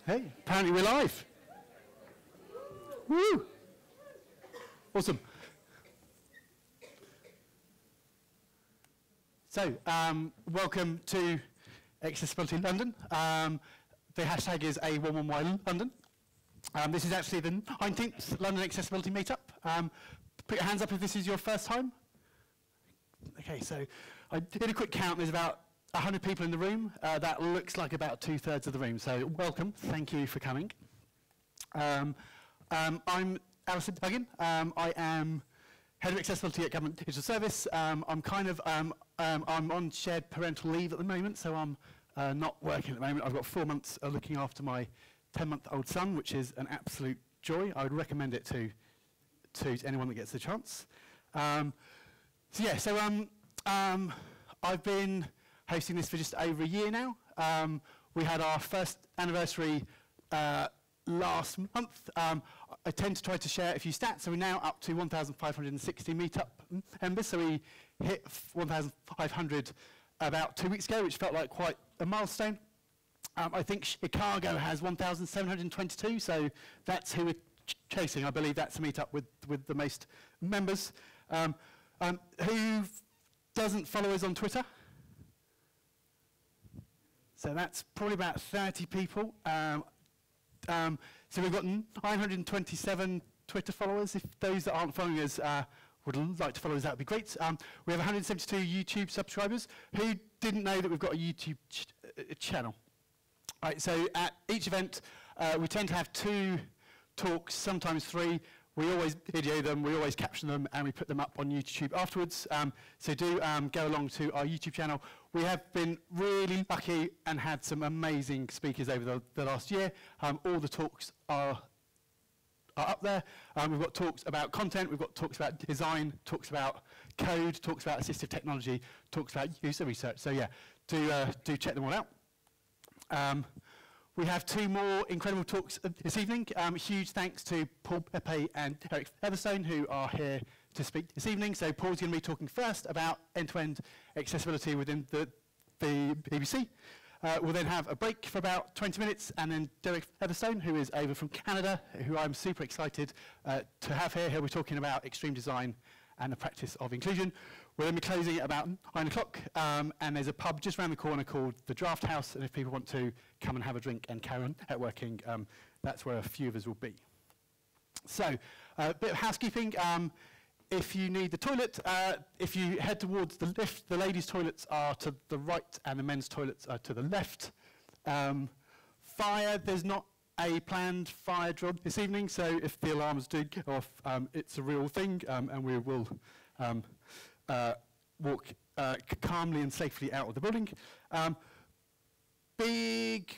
Hey, apparently we're live. Woo! Awesome. So, welcome to Accessibility London. The hashtag is A11Y London. This is actually the 19th London Accessibility Meetup. Put your hands up if this is your first time. Okay, so I did a quick count. There's about 100 people in the room. That looks like about 2/3 of the room. So welcome. Thank you for coming. I'm Alison Duggan. I am Head of Accessibility at Government Digital Service. I'm on shared parental leave at the moment, so I'm not working at the moment. I've got 4 months looking after my 10-month-old son, which is an absolute joy. I would recommend it to anyone that gets the chance. I've been hosting this for just over a year now. We had our first anniversary last month. I tend to try to share a few stats, so we're now up to 1,560 Meetup members, so we hit 1,500 about 2 weeks ago, which felt like quite a milestone. I think Chicago has 1,722, so that's who we're chasing. I believe that's a Meetup with the most members. Who doesn't follow us on Twitter? So that's probably about 30 people. So we've got 927 Twitter followers. If those that aren't following us would like to follow us, that would be great. We have 172 YouTube subscribers. Who didn't know that we've got a YouTube channel? Right, so at each event, we tend to have 2 talks, sometimes 3. We always video them, we always caption them, and we put them up on YouTube afterwards. So do go along to our YouTube channel. We have been really lucky and had some amazing speakers over the last year. All the talks are up there. We've got talks about content, we've got talks about design, talks about code, talks about assistive technology, talks about user research. So yeah, do check them all out. We have 2 more incredible talks this evening. Huge thanks to Paul Bepey and Featherstone, who are here to speak this evening. So Paul's going to be talking first about end-to-end accessibility within the BBC. We'll then have a break for about 20 minutes, and then Derek Featherstone, who is over from Canada, who I'm super excited to have here. He'll be talking about extreme design and the practice of inclusion. We'll then be closing at about 9 o'clock, and there's a pub just around the corner called the Draft House, and if people want to come and have a drink and carry on networking, that's where a few of us will be. So, a bit of housekeeping. If you need the toilet, if you head towards the lift, the ladies' toilets are to the right and the men's toilets are to the left. Fire, there's not a planned fire drill this evening, so if the alarms do go off, it's a real thing, and we will walk calmly and safely out of the building. Big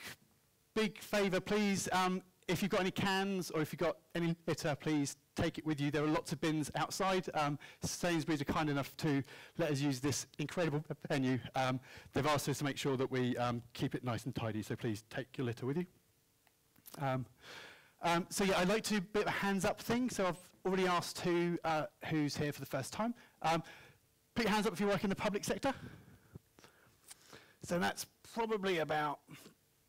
favour, please, if you've got any cans or if you've got any litter, please take it with you. There are lots of bins outside. Sainsbury's are kind enough to let us use this incredible venue. They've asked us to make sure that we keep it nice and tidy, so please take your litter with you. So yeah, I'd like to do a bit of a hands up thing. So I've already asked who's here for the first time. Put your hands up if you work in the public sector. So that's probably about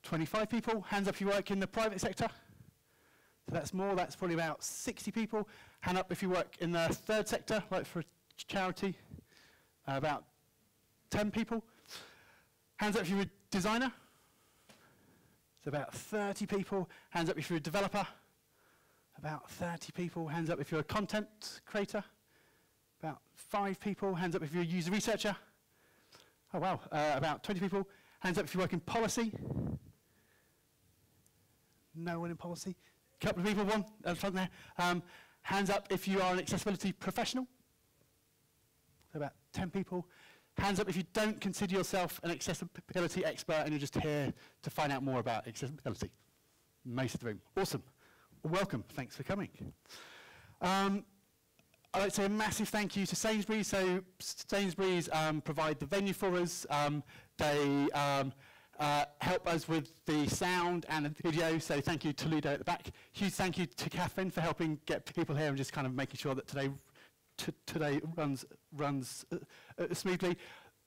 25 people. Hands up if you work in the private sector. So that's more, that's probably about 60 people. Hand up if you work in the third sector, like for a charity. About 10 people. Hands up if you're a designer. So about 30 people. Hands up if you're a developer. About 30 people. Hands up if you're a content creator. About 5 people. Hands up if you're a user researcher. Oh wow, about 20 people. Hands up if you work in policy. No one in policy. Couple of people, one at the front there. Hands up if you are an accessibility professional. So about 10 people. Hands up if you don't consider yourself an accessibility expert and you're just here to find out more about accessibility. Most of the room. Awesome. Welcome. Thanks for coming. I'd like to say a massive thank you to Sainsbury's. So Sainsbury's provide the venue for us. They help us with the sound and the video. So thank you to Ludo at the back. Huge thank you to Catherine for helping get people here and just kind of making sure that today runs smoothly.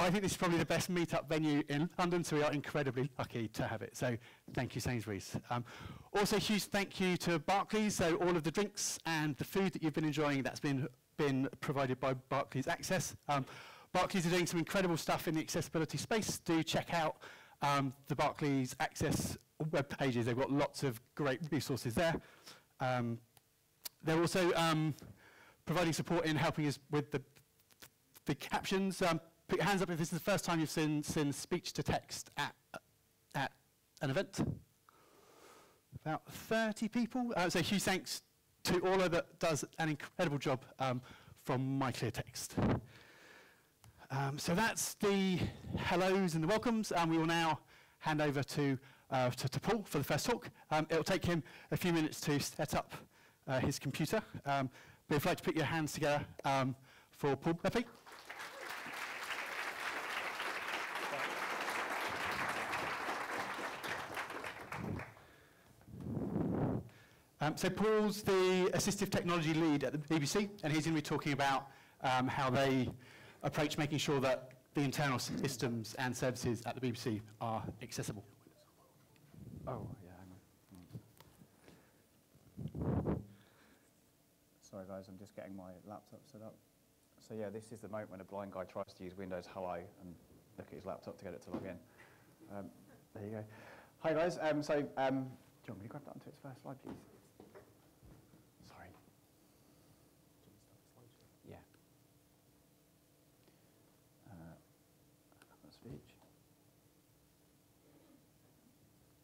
I think this is probably the best meetup venue in London, so we are incredibly lucky to have it. So thank you, Sainsbury's. Also, huge thank you to Barclays. So all of the drinks and the food that you've been enjoying, that's been provided by Barclays Access. Barclays are doing some incredible stuff in the accessibility space. Do check out the Barclays Access web pages. They've got lots of great resources there. They're also providing support in helping us with the captions. Put your hands up if this is the first time you've seen speech to text at an event. About 30 people. So huge thanks to Orla that does an incredible job from MyClearText. So that's the hellos and the welcomes. We will now hand over to Paul for the first talk. It'll take him a few minutes to set up his computer. But if you'd like to put your hands together for Paul Bepey. So Paul's the assistive technology lead at the BBC, and he's going to be talking about how they approach making sure that the internal systems and services at the BBC are accessible. Oh, yeah, hang on. Sorry guys, I'm just getting my laptop set up. So yeah, this is the moment when a blind guy tries to use Windows Hello and look at his laptop to get it to log in. There you go. Hi guys, do you want me to grab that onto its first slide, please? Sorry. Yeah. Speech.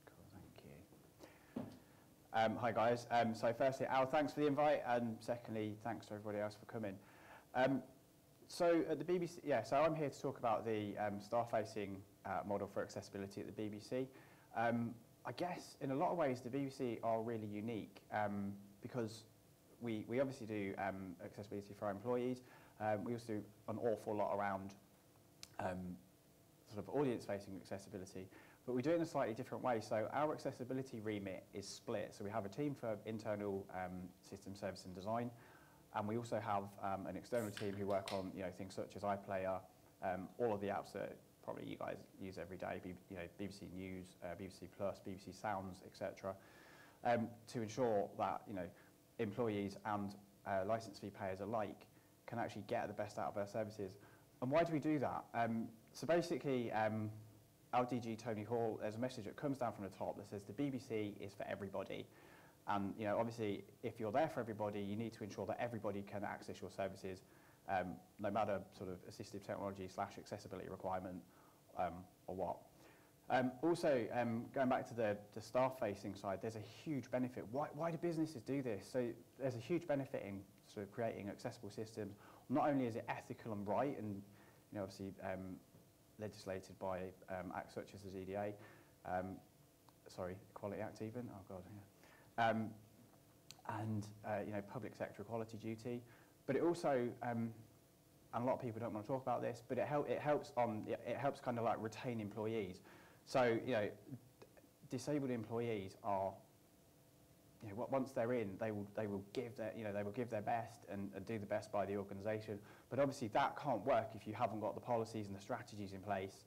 Cool, thank you. Hi guys. So firstly, Al, thanks for the invite, and secondly, thanks to everybody else for coming. So at the BBC, so I'm here to talk about the staff-facing model for accessibility at the BBC. I guess in a lot of ways the BBC are really unique because we obviously do accessibility for our employees. We also do an awful lot around sort of audience-facing accessibility, but we do it in a slightly different way. So our accessibility remit is split. So we have a team for internal system service and design, and we also have an external team who work on things such as iPlayer, all of the apps that probably you guys use every day, BBC News, BBC Plus, BBC Sounds, etc., to ensure that employees and license fee payers alike can actually get the best out of their services. And why do we do that? So basically, our DG Tony Hall, there's a message that comes down from the top that says the BBC is for everybody. And obviously, if you're there for everybody, you need to ensure that everybody can access your services, no matter sort of assistive technology / accessibility requirement or what. Also, going back to the staff-facing side, there's a huge benefit. Why do businesses do this? So there's a huge benefit in sort of creating accessible systems. Not only is it ethical and right, and obviously legislated by acts such as the EDA, Equality Act even. Oh God, yeah. And public sector equality duty, but it also and a lot of people don't want to talk about this, but it helps kind of like retain employees. So disabled employees are once they're in, they will give their best and do the best by the organisation. But obviously that can't work if you haven't got the policies and the strategies in place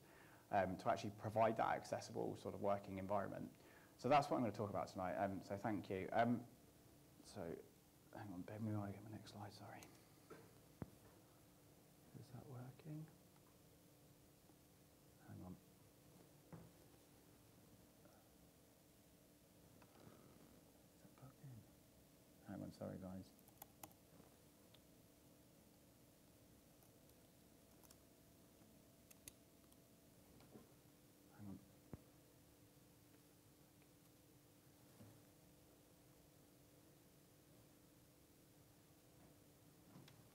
to actually provide that accessible sort of working environment. So that's what I'm going to talk about tonight. So thank you. So hang on, bear with me while I get my next slide. Sorry. Is that working? Hang on. Is that plugged in? Hang on, sorry guys. Hang on.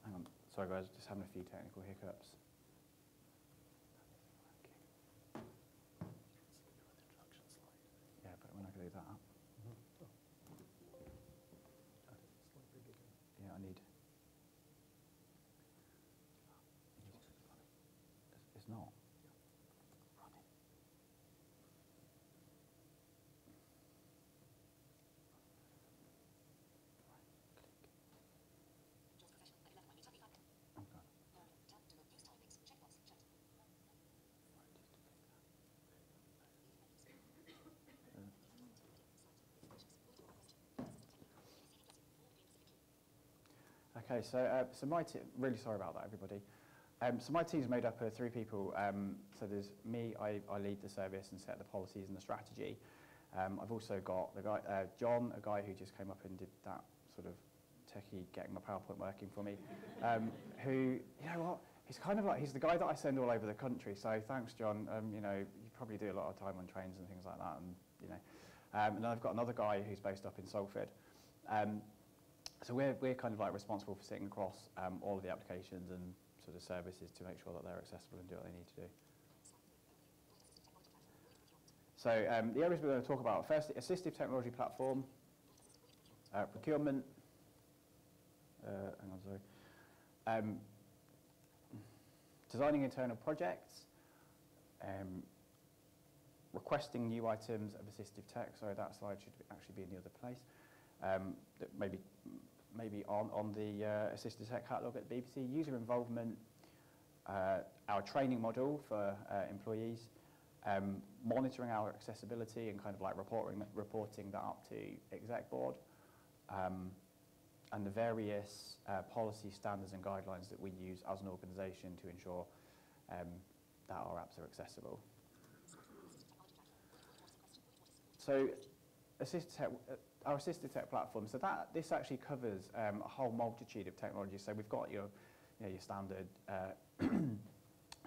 Hang on. Sorry guys, just having a few technical hiccups. Yeah, but when I can do that up. Yeah, I need. It's not. Okay, so my team, really sorry about that, everybody. So my team's made up of 3 people. So there's me, I lead the service and set the policies and the strategy. I've also got the guy, John, a guy who just came up and did that sort of techie, getting my PowerPoint working for me, who, you know what, he's kind of like, he's the guy that I send all over the country, so thanks, John. You know, you probably do a lot of time on trains and things like that, and, you know. And then I've got another guy who's based up in Salford. So we're kind of like responsible for sitting across all of the applications and sort of services to make sure that they're accessible and do what they need to do. So the areas we're going to talk about, first, assistive technology platform, procurement, hang on, sorry, designing internal projects, requesting new items of assistive tech. Sorry, that slide should actually be in the other place. That maybe on the assistive tech catalog at the BBC. User involvement, our training model for employees, monitoring our accessibility and kind of like reporting that up to exec board, and the various policy standards and guidelines that we use as an organisation to ensure that our apps are accessible. So our assistive tech platform, so this actually covers a whole multitude of technologies. So we've got your standard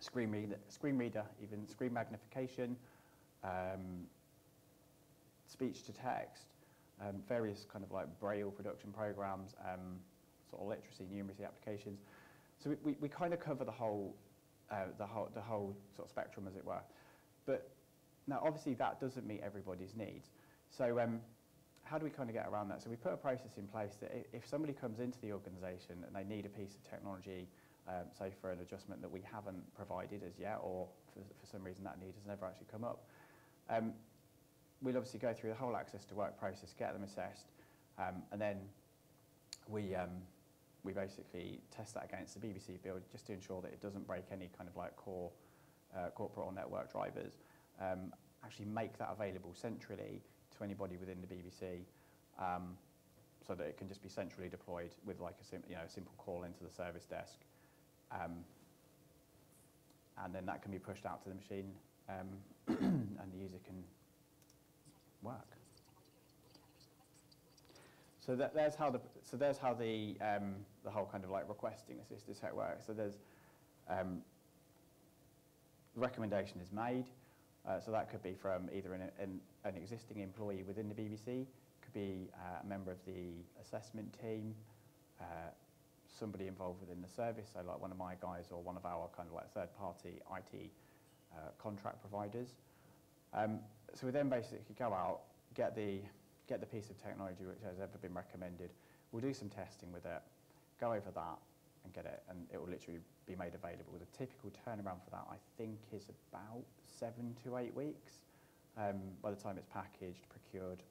screen reader, even screen magnification, speech to text, various kind of like Braille production programs, sort of literacy, numeracy applications. So we kind of cover the whole sort of spectrum, as it were. But now, obviously, that doesn't meet everybody's needs. So how do we kind of get around that? So we put a process in place that if somebody comes into the organisation and they need a piece of technology, say for an adjustment that we haven't provided as yet, or for some reason that need has never actually come up, we'll obviously go through the whole access to work process, get them assessed, and then we basically test that against the BBC build just to ensure that it doesn't break any kind of like core corporate or network drivers. Actually make that available centrally to anybody within the BBC, so that it can just be centrally deployed with like a simple call into the service desk, and then that can be pushed out to the machine, and the user can work. So there's how the whole kind of like requesting assistive tech works. So there's the recommendation is made. So that could be from either an existing employee within the BBC, could be a member of the assessment team, somebody involved within the service, so like one of my guys or one of our kind of like third-party IT contract providers. So we then basically go out, get the piece of technology which has ever been recommended. We'll do some testing with it, go over that, and get it, and it will literally be made available. The typical turnaround for that, I think, is about 7 to 8 weeks. By the time it's packaged, procured,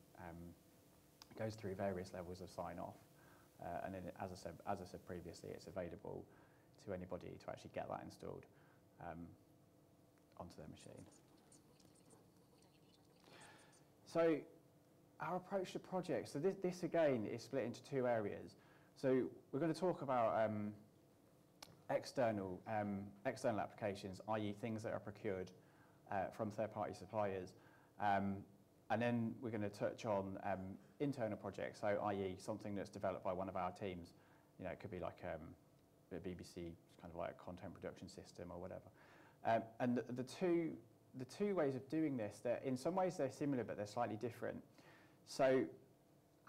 goes through various levels of sign-off, and then, as I said previously, it's available to anybody to actually get that installed onto their machine. So our approach to projects, so this again is split into 2 areas. So we're going to talk about external applications, i.e. things that are procured from third-party suppliers. And then we're going to touch on internal projects, so i.e. something that's developed by one of our teams. You know, it could be like a BBC kind of like a content production system or whatever. And the two ways of doing this, in some ways they're similar, but they're slightly different. So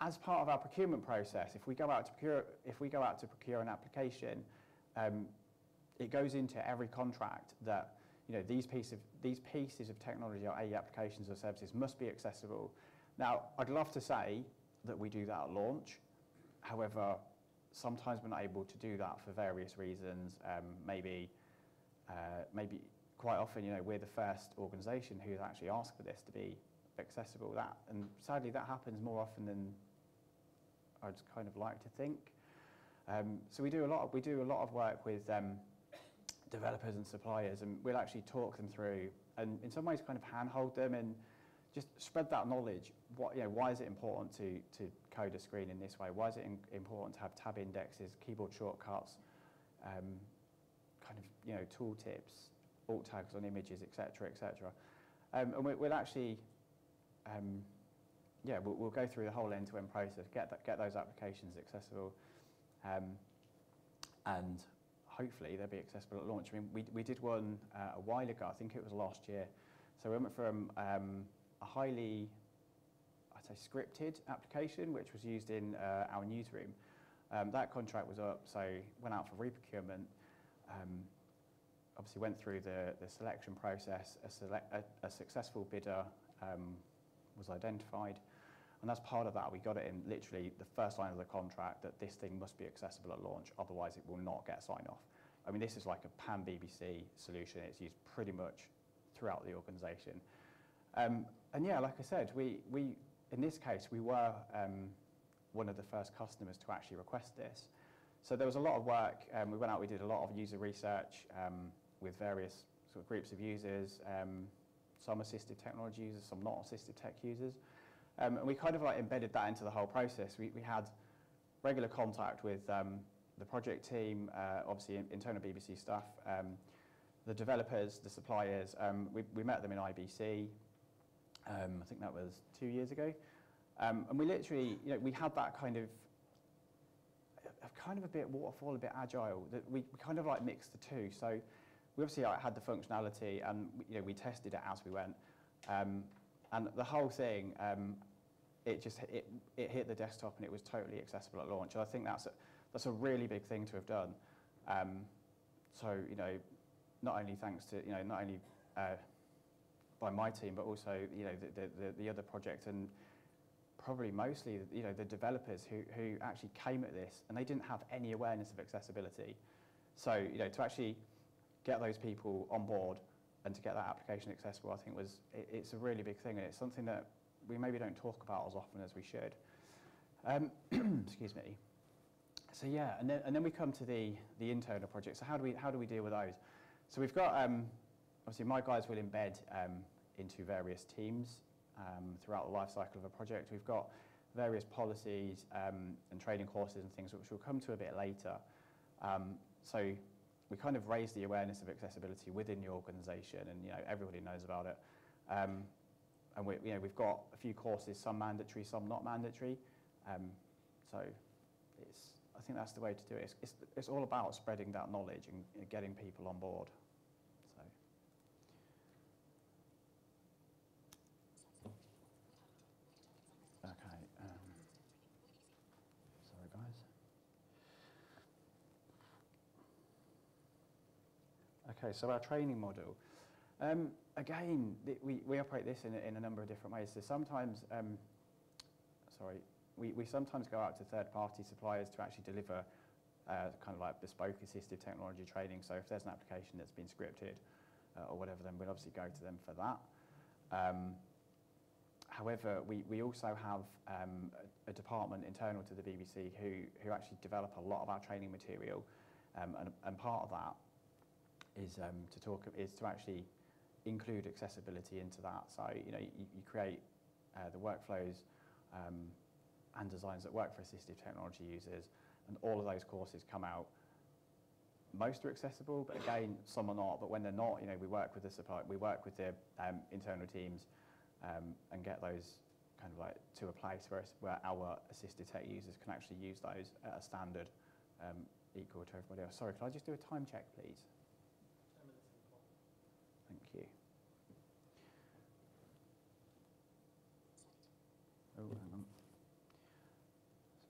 as part of our procurement process, if we go out to procure an application, it goes into every contract that these pieces of technology, or applications or services, must be accessible. Now, I'd love to say that we do that at launch. However, sometimes we're not able to do that for various reasons. Maybe quite often, we're the first organisation who's actually asked for this to be accessible. And sadly, that happens more often than I'd kind of like to think. So we do a lot of work with developers and suppliers, and we'll actually talk them through, and in some ways kind of handhold them and just spread that knowledge. Why is it important to encoder screen in this way? Why is it important to have tab indexes, keyboard shortcuts, kind of, you know, tooltips, alt tags on images, etc., etc. And we'll actually, yeah, we'll go through the whole end-to-end process, get those applications accessible, and hopefully they'll be accessible at launch. I mean, we did one a while ago. I think it was last year. So we went from a highly, I'd say, scripted application, which was used in our newsroom. That contract was up, so went out for reprocurement. Obviously went through the selection process. A successful bidder was identified, and as part of that, we got it in literally the first line of the contract that this thing must be accessible at launch, otherwise it will not get sign off. I mean, this is like a pan BBC solution. It's used pretty much throughout the organisation. And yeah, like I said, we in this case we were one of the first customers to actually request this. So there was a lot of work. We went out, we did a lot of user research with various sort of groups of users, some assistive technology users, some not assistive tech users. And we kind of like embedded that into the whole process. We had regular contact with the project team, obviously internal BBC staff, the developers, the suppliers. We met them in IBC. I think that was 2 years ago. And we literally, you know, we had that kind of a bit waterfall, a bit agile. That we kind of like mixed the two. So we obviously had the functionality, and you know, we tested it as we went. And the whole thing, it hit the desktop, and it was totally accessible at launch. And I think that's a really big thing to have done. So you know, not only thanks to by my team, but also you know the other project, and probably mostly you know the developers who actually came at this, and they didn't have any awareness of accessibility. So you know, to actually get those people on board and to get that application accessible, I think it's a really big thing, and it's something that we maybe don't talk about as often as we should. Excuse me. So yeah, and then we come to the internal projects. So how do we deal with those? So we've got obviously my guys will embed into various teams throughout the life cycle of a project. We've got various policies and training courses and things which we'll come to a bit later. So we kind of raise the awareness of accessibility within the organisation, and you know everybody knows about it. And we've got a few courses, some mandatory, some not mandatory. So I think that's the way to do it. It's all about spreading that knowledge and getting people on board. So. Okay. Sorry, guys. Okay, so our training model. Again, we operate this in a number of different ways. So sometimes, we sometimes go out to third-party suppliers to actually deliver kind of like bespoke assistive technology training. So if there's an application that's been scripted or whatever, then we'll obviously go to them for that. However, we also have a department internal to the BBC who actually develop a lot of our training material, and part of that is to actually include accessibility into that. So you know you create the workflows and designs that work for assistive technology users, and all of those courses come out. Most are accessible, but again, some are not. But when they're not, you know, we work with the supplier, we work with the internal teams, and get those kind of like to a place where our assistive tech users can actually use those at a standard equal to everybody else. Sorry, can I just do a time check, please? 10 minutes in the clock. Thank you. Oh, hang on.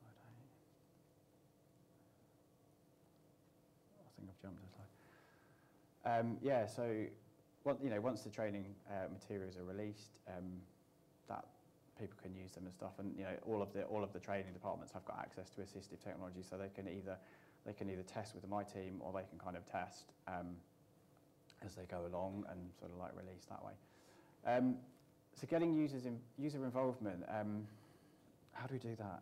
Slide 8. I think I've jumped a slide. Yeah, so once the training materials are released, that people can use them and stuff, and you know all of the training departments have got access to assistive technology, so they can either test with my team, or they can kind of test as they go along and sort of like release that way. So getting user involvement, how do we do that?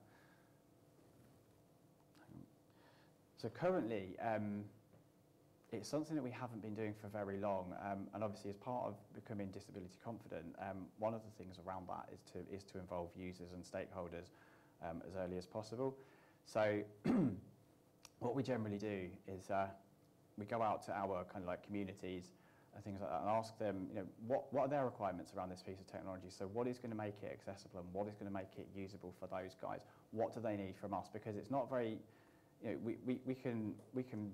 So currently, it's something that we haven't been doing for very long, and obviously as part of becoming disability confident, one of the things around that is to involve users and stakeholders, as early as possible. So what we generally do is we go out to our kind of like communities and things like that and ask them, you know, what are their requirements around this piece of technology? So what is going to make it accessible and what is going to make it usable for those guys? What do they need from us? Because it's not very, you know, we can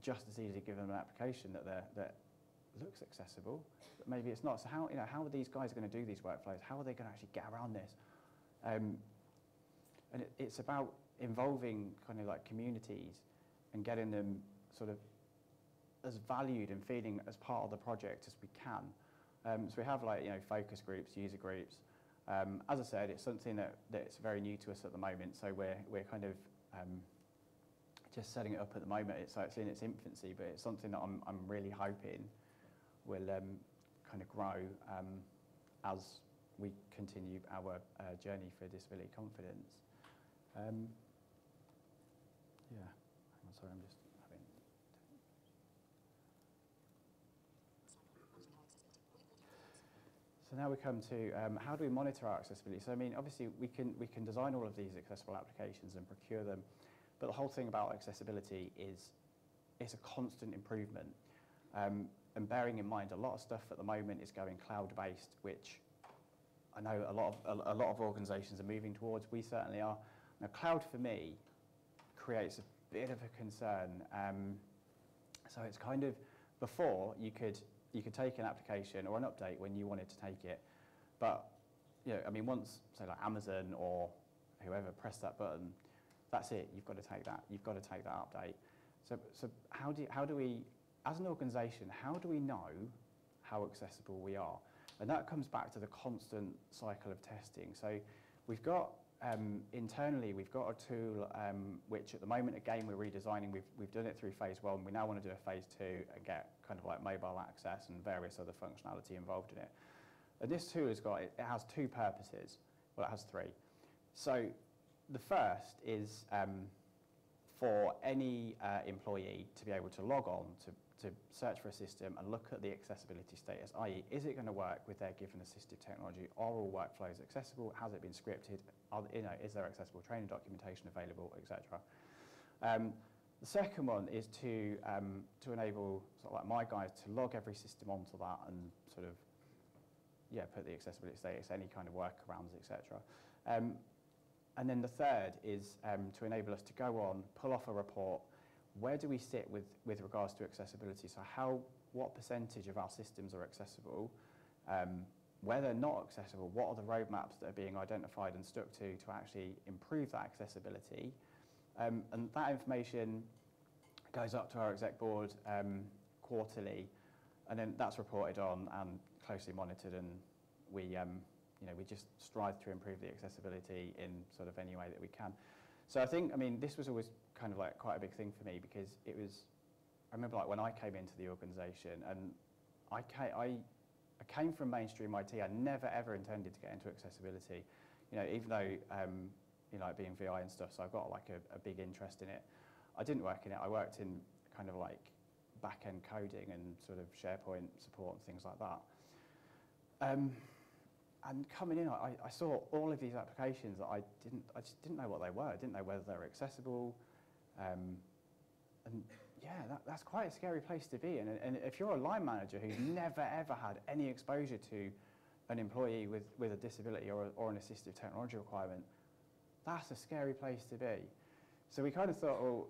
just as easily give them an application that looks accessible, but maybe it's not. So how, you know, how are these guys going to do these workflows? How are they going to actually get around this? And it's about involving kind of like communities and getting them sort of as valued and feeling as part of the project as we can. So we have like, you know, focus groups, user groups. As I said, it's something that's very new to us at the moment. So we're kind of just setting it up at the moment. It's in its infancy, but it's something that I'm really hoping will kind of grow as we continue our journey for disability confidence. Yeah, hang on, sorry, I'm just having. So now we come to how do we monitor our accessibility? So I mean, obviously we can design all of these accessible applications and procure them, but the whole thing about accessibility is it's a constant improvement. And bearing in mind, a lot of stuff at the moment is going cloud-based, which I know a lot of organisations are moving towards. We certainly are. Now, cloud for me creates a bit of a concern. So it's kind of, before you could take an application or an update when you wanted to take it, but you know, I mean, once say like Amazon or whoever pressed that button, that's it. You've got to take that. You've got to take that update. So how do we, as an organisation, how do we know how accessible we are? And that comes back to the constant cycle of testing. So we've got, internally, we've got a tool which at the moment, again, we're redesigning. We've done it through phase 1. We now want to do a phase 2 and get kind of like mobile access and various other functionality involved in it. And this tool it has 2 purposes. Well, it has 3. So the first is for any employee to be able to log on to search for a system and look at the accessibility status, i.e. is it going to work with their given assistive technology? Are all workflows accessible? Has it been scripted? Is there accessible training documentation available, etc. The second one is to enable sort of like my guys to log every system onto that and sort of put the accessibility status, any kind of workarounds, etc. And then the third is to enable us to go on, pull off a report. Where do we sit with regards to accessibility? So what percentage of our systems are accessible? Where they're not accessible, what are the roadmaps that are being identified and stuck to actually improve that accessibility? And that information goes up to our exec board quarterly, and then that's reported on and closely monitored, and we just strive to improve the accessibility in sort of any way that we can. So I think, I mean, this was always kind of like quite a big thing for me, because it was, I remember like when I came into the organisation, and I came from mainstream IT. I never ever intended to get into accessibility, you know, even though like being VI and stuff, so I've got like a big interest in it. I didn't work in it. I worked in kind of like back-end coding and sort of SharePoint support and things like that. And coming in, I saw all of these applications that I just didn't know what they were. I didn't know whether they were accessible. And yeah, that's quite a scary place to be. And if you're a line manager who's never ever had any exposure to an employee with a disability or an assistive technology requirement, that's a scary place to be. So we kind of thought, well,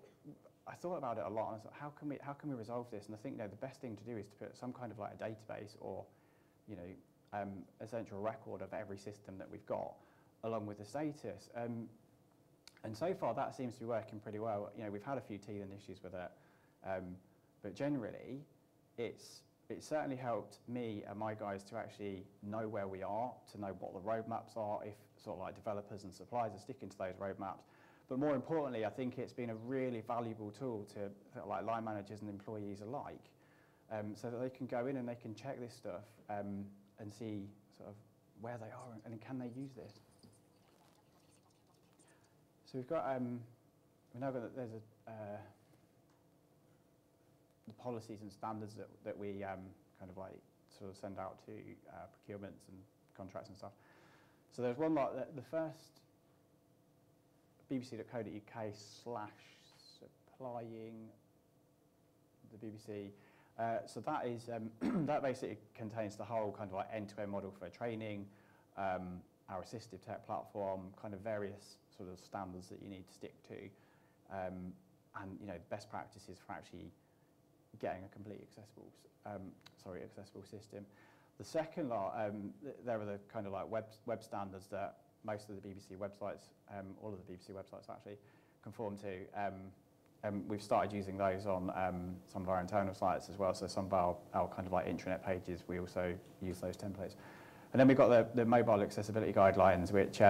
I thought about it a lot, and I thought, how can we resolve this? And I think, you know, the best thing to do is to put some kind of like a database or, you know, a central record of every system that we've got, along with the status. And so far, that seems to be working pretty well. You know, we've had a few teething issues with it, but generally, it's certainly helped me and my guys to actually know where we are, to know what the roadmaps are, if sort of like developers and suppliers are sticking to those roadmaps. But more importantly, I think it's been a really valuable tool to like line managers and employees alike, so that they can go in and they can check this stuff and see sort of where they are and can they use this. So we've got, we know that there's the policies and standards that we kind of like sort of send out to procurements and contracts and stuff. So there's one lot, the first bbc.co.uk/supplying the BBC. So that is that basically contains the whole kind of like end-to-end model for training, our assistive tech platform, kind of various sort of standards that you need to stick to, and best practices for actually getting a complete accessible system. The second lot, there are the kind of like web standards that most of the BBC websites, all of the BBC websites actually conform to. We've started using those on some of our internal sites as well. So some of our kind of like intranet pages, we also use those templates. And then we've got the mobile accessibility guidelines, which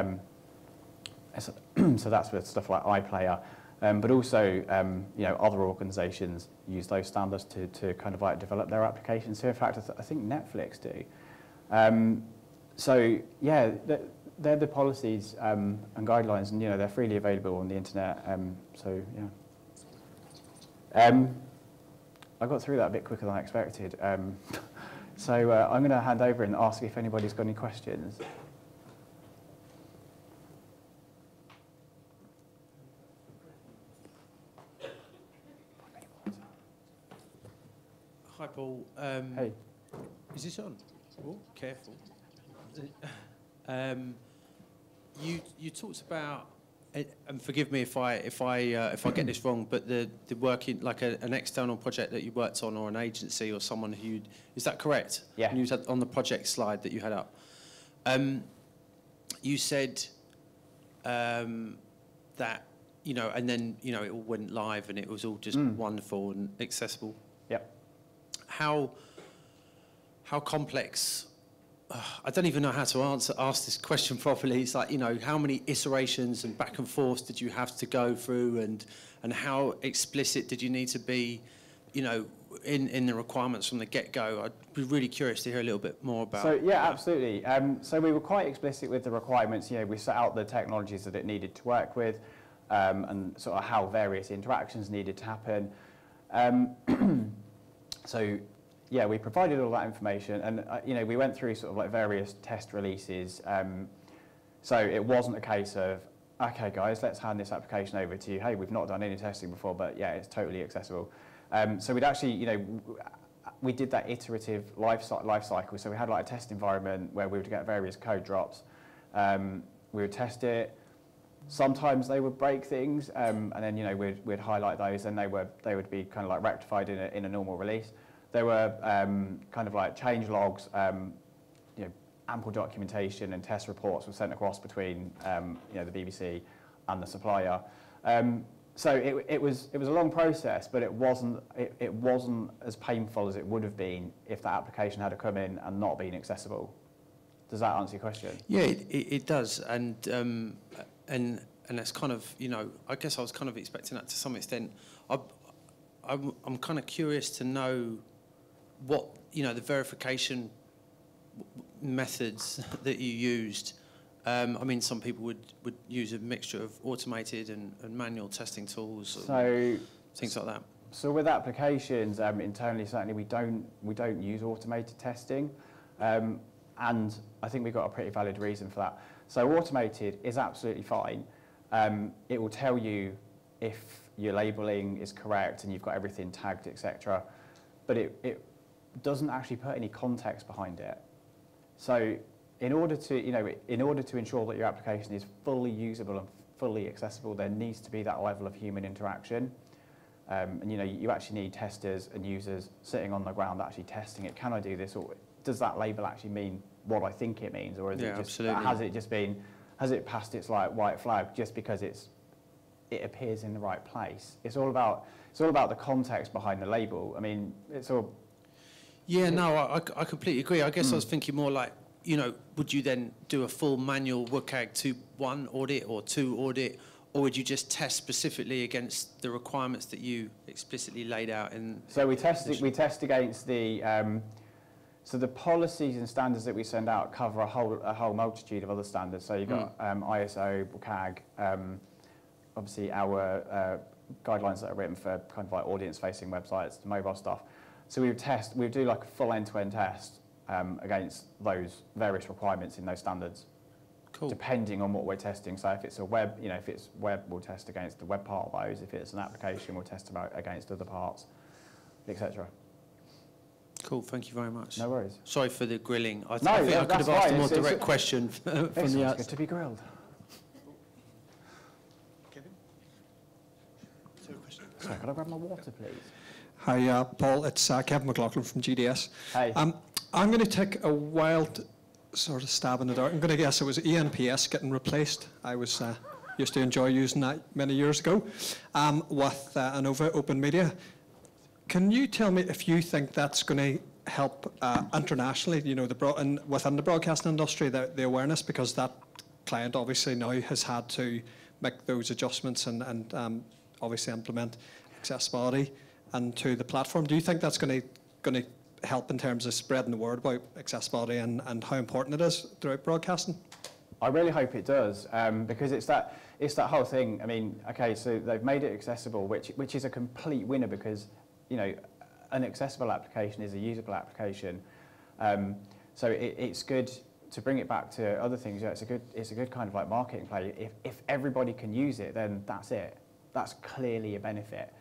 so that's with stuff like iPlayer, but also other organisations use those standards to kind of like develop their applications. So in fact, I think Netflix do. So yeah, they're the policies and guidelines, and they're freely available on the internet. So yeah. I got through that a bit quicker than I expected. So I'm going to hand over and ask if anybody's got any questions. Hi, Paul. Hey. Is this on? Oh, careful. You talked about, and forgive me if I get this wrong, but the working like an external project that you worked on, or an agency, or someone who, is that correct? Yeah. And you said on the project slide that you had up, you said that and then it all went live and it was all just wonderful and accessible. Yep. How complex? I don't even know how to ask this question properly. It's like, how many iterations and back and forth did you have to go through, and how explicit did you need to be, in the requirements from the get-go? I'd be really curious to hear a little bit more about. So yeah, absolutely. So we were quite explicit with the requirements. We set out the technologies that it needed to work with, and sort of how various interactions needed to happen. So yeah, we provided all that information, and we went through sort of like various test releases. So it wasn't a case of, okay guys, let's hand this application over to you. Hey, we've not done any testing before, but yeah, it's totally accessible. So we'd actually, we did that iterative life cycle. So we had like a test environment where we would get various code drops. We would test it. Sometimes they would break things, and then we'd highlight those, and they would be kind of like rectified in a normal release. There were kind of like change logs, ample documentation and test reports were sent across between the BBC and the supplier. So it was a long process, but it wasn't as painful as it would have been if that application had come in and not been accessible. Does that answer your question? Yeah, it does, and that's kind of, I guess I was kind of expecting that to some extent. I'm kind of curious to know what, the verification methods that you used. I mean, some people would use a mixture of automated and manual testing tools, so things like that. So with applications, internally, certainly we don't use automated testing, and I think we've got a pretty valid reason for that. So automated is absolutely fine. It will tell you if your labeling is correct and you've got everything tagged, etc. But it doesn't actually put any context behind it. So in order to ensure that your application is fully usable and fully accessible, there needs to be that level of human interaction. And you actually need testers and users sitting on the ground actually testing it. Can I do this, or does that label actually mean what I think it means, or is it just, has it passed its like white flag just because it appears in the right place? It's all about the context behind the label. I mean, it's all. Yeah, no, I completely agree. I guess I was thinking more like, would you then do a full manual WCAG 2.1 audit or 2 audit, or would you just test specifically against the requirements that you explicitly laid out in? So we test against the. So the policies and standards that we send out cover a whole multitude of other standards. So you've got ISO, WCAG, obviously our guidelines that are written for kind of like audience-facing websites, the mobile stuff. So we would do like a full end-to-end test against those various requirements in those standards. Cool. depending on what we're testing. So if it's a web, if it's web, we'll test against the web part of those. If it's an application, we'll test against other parts, etc. Cool, thank you very much. No worries. Sorry for the grilling. I No, think I could that's have asked a fine. more It's direct question from It's the good outside. to be grilled. Kevin? Is there a question? Sorry, can I grab my water, please? Hi, Paul. It's Kevin McLaughlin from GDS. Hey. I'm going to take a wild sort of stab in the dark. I'm going to guess it was ENPS getting replaced. I was used to enjoy using that many years ago with Anova Open Media. Can you tell me if you think that's going to help internationally, within the broadcasting industry, the awareness, because that client obviously now has had to make those adjustments and obviously implement accessibility into the platform. Do you think that's going to help in terms of spreading the word about accessibility and how important it is throughout broadcasting? I really hope it does, because it's that whole thing. I mean, okay, so they've made it accessible, which is a complete winner, because an accessible application is a usable application. So it's good to bring it back to other things. It's a good kind of like marketing play. If everybody can use it, then that's it. That's clearly a benefit.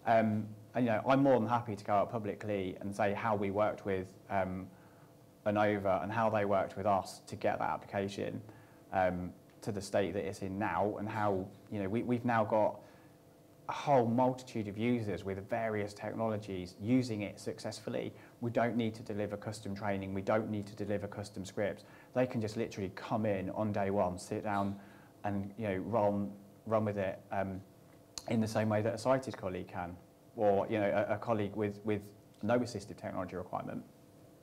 And I'm more than happy to go out publicly and say how we worked with Anova and how they worked with us to get that application to the state that it's in now, and how we've now got a whole multitude of users with various technologies using it successfully. We don't need to deliver custom training. We don't need to deliver custom scripts. They can just literally come in on day one, sit down, and run with it in the same way that a sighted colleague can, or a colleague with no assistive technology requirement.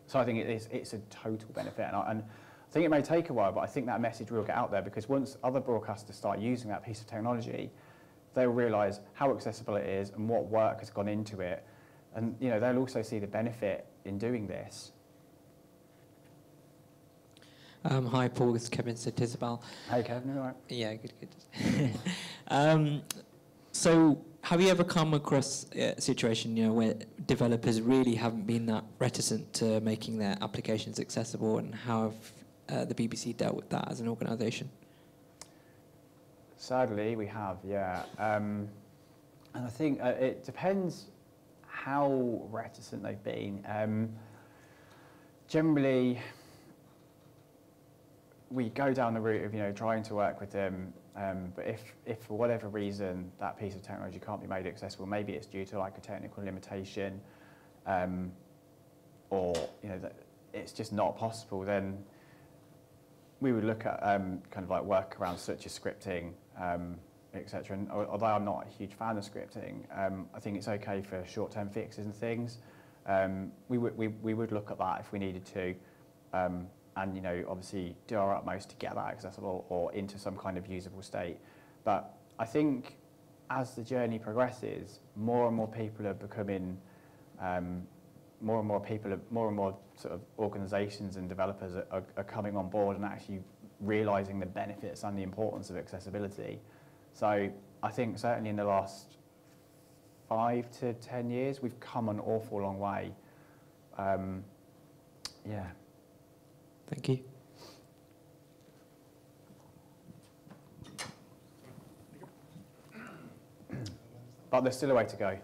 So I think it's a total benefit, and I think it may take a while, but I think that message will get out there, because once other broadcasters start using that piece of technology, they'll realise how accessible it is and what work has gone into it, and they'll also see the benefit in doing this. Hi, Paul. It's Kevin said Isabel. Hey, Kevin, all right? Yeah, good. So, have you ever come across a situation, where developers really haven't been that reticent to making their applications accessible, and how have the BBC dealt with that as an organisation? Sadly, we have, yeah. And I think it depends how reticent they've been. Generally, we go down the route of trying to work with them, but if for whatever reason that piece of technology can't be made accessible, maybe it's due to like a technical limitation, or that it's just not possible, then we would look at kind of like workarounds such as scripting, etc. And although I'm not a huge fan of scripting, I think it's okay for short-term fixes and things. We would look at that if we needed to, and obviously do our utmost to get that accessible or into some kind of usable state. But I think as the journey progresses, more and more people are becoming, more and more sort of organisations and developers are coming on board and actually realising the benefits and the importance of accessibility. So I think certainly in the last 5 to 10 years, we've come an awful long way. Yeah. Thank you. But there's still a way to go.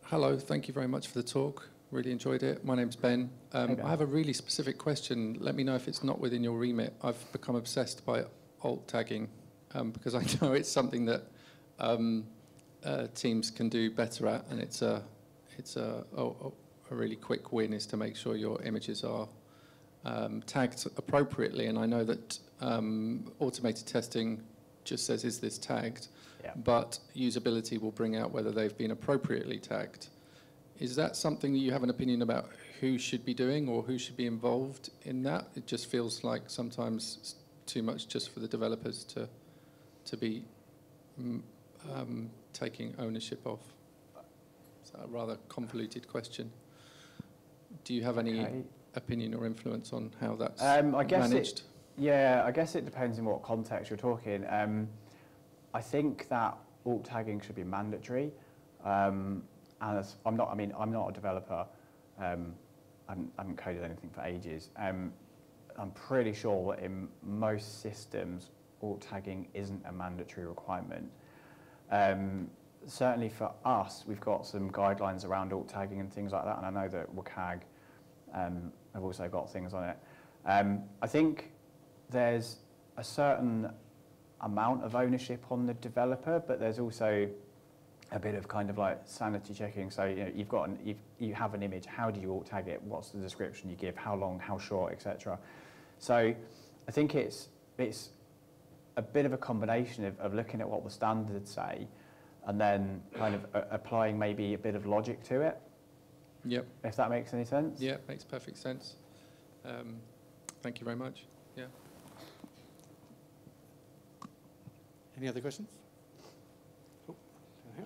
Hello, thank you very much for the talk. Really enjoyed it. My name's Ben. Hey, Ben. I have a really specific question. Let me know if it's not within your remit. I've become obsessed by alt tagging because I know it's something that teams can do better at, and it's a really quick win is to make sure your images are tagged appropriately. And I know that automated testing just says, is this tagged? Yeah. But usability will bring out whether they've been appropriately tagged. Is that something that you have an opinion about who should be doing or who should be involved in that? It just feels like sometimes it's too much just for the developers to be taking ownership of. It's a rather convoluted question. Do you have any opinion or influence on how that's managed? I guess it depends in what context you're talking. I think that alt tagging should be mandatory. And I'm not a developer, haven't coded anything for ages. I'm pretty sure that in most systems, alt tagging isn't a mandatory requirement. Certainly for us, we've got some guidelines around alt tagging and things like that, and I know that WCAG have also got things on it. I think there's a certain amount of ownership on the developer, but there's also a bit of kind of like sanity checking. So you have an image. How do you alt tag it? What's the description you give? How long? How short? Etc. So I think it's a bit of a combination of looking at what the standards say, and then kind of applying maybe a bit of logic to it. Yep. If that makes any sense. Yeah, makes perfect sense. Thank you very much. Yeah. Any other questions? Oh, here.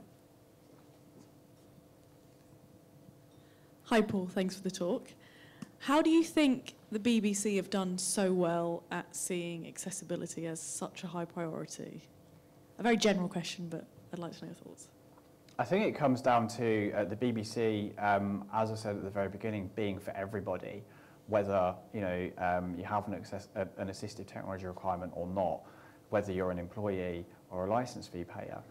Hi Paul, thanks for the talk. How do you think the BBC have done so well at seeing accessibility as such a high priority? A very general question, but I'd like to know your thoughts. I think it comes down to the BBC, as I said at the very beginning, being for everybody, whether you have an assistive technology requirement or not, whether you're an employee or a license fee payer.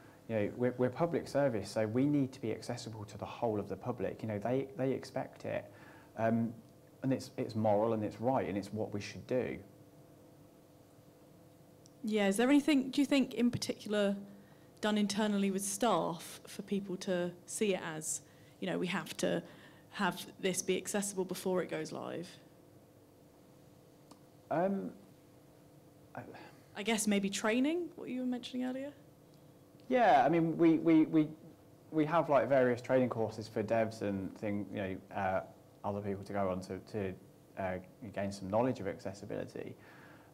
We're public service, so we need to be accessible to the whole of the public. They expect it, and it's moral and it's right and it's what we should do. Yeah, is there anything, do you think, in particular done internally with staff for people to see it as, we have to have this be accessible before it goes live? I guess maybe training, what you were mentioning earlier? Yeah, I mean, we have like various training courses for devs and other people to go on to gain some knowledge of accessibility.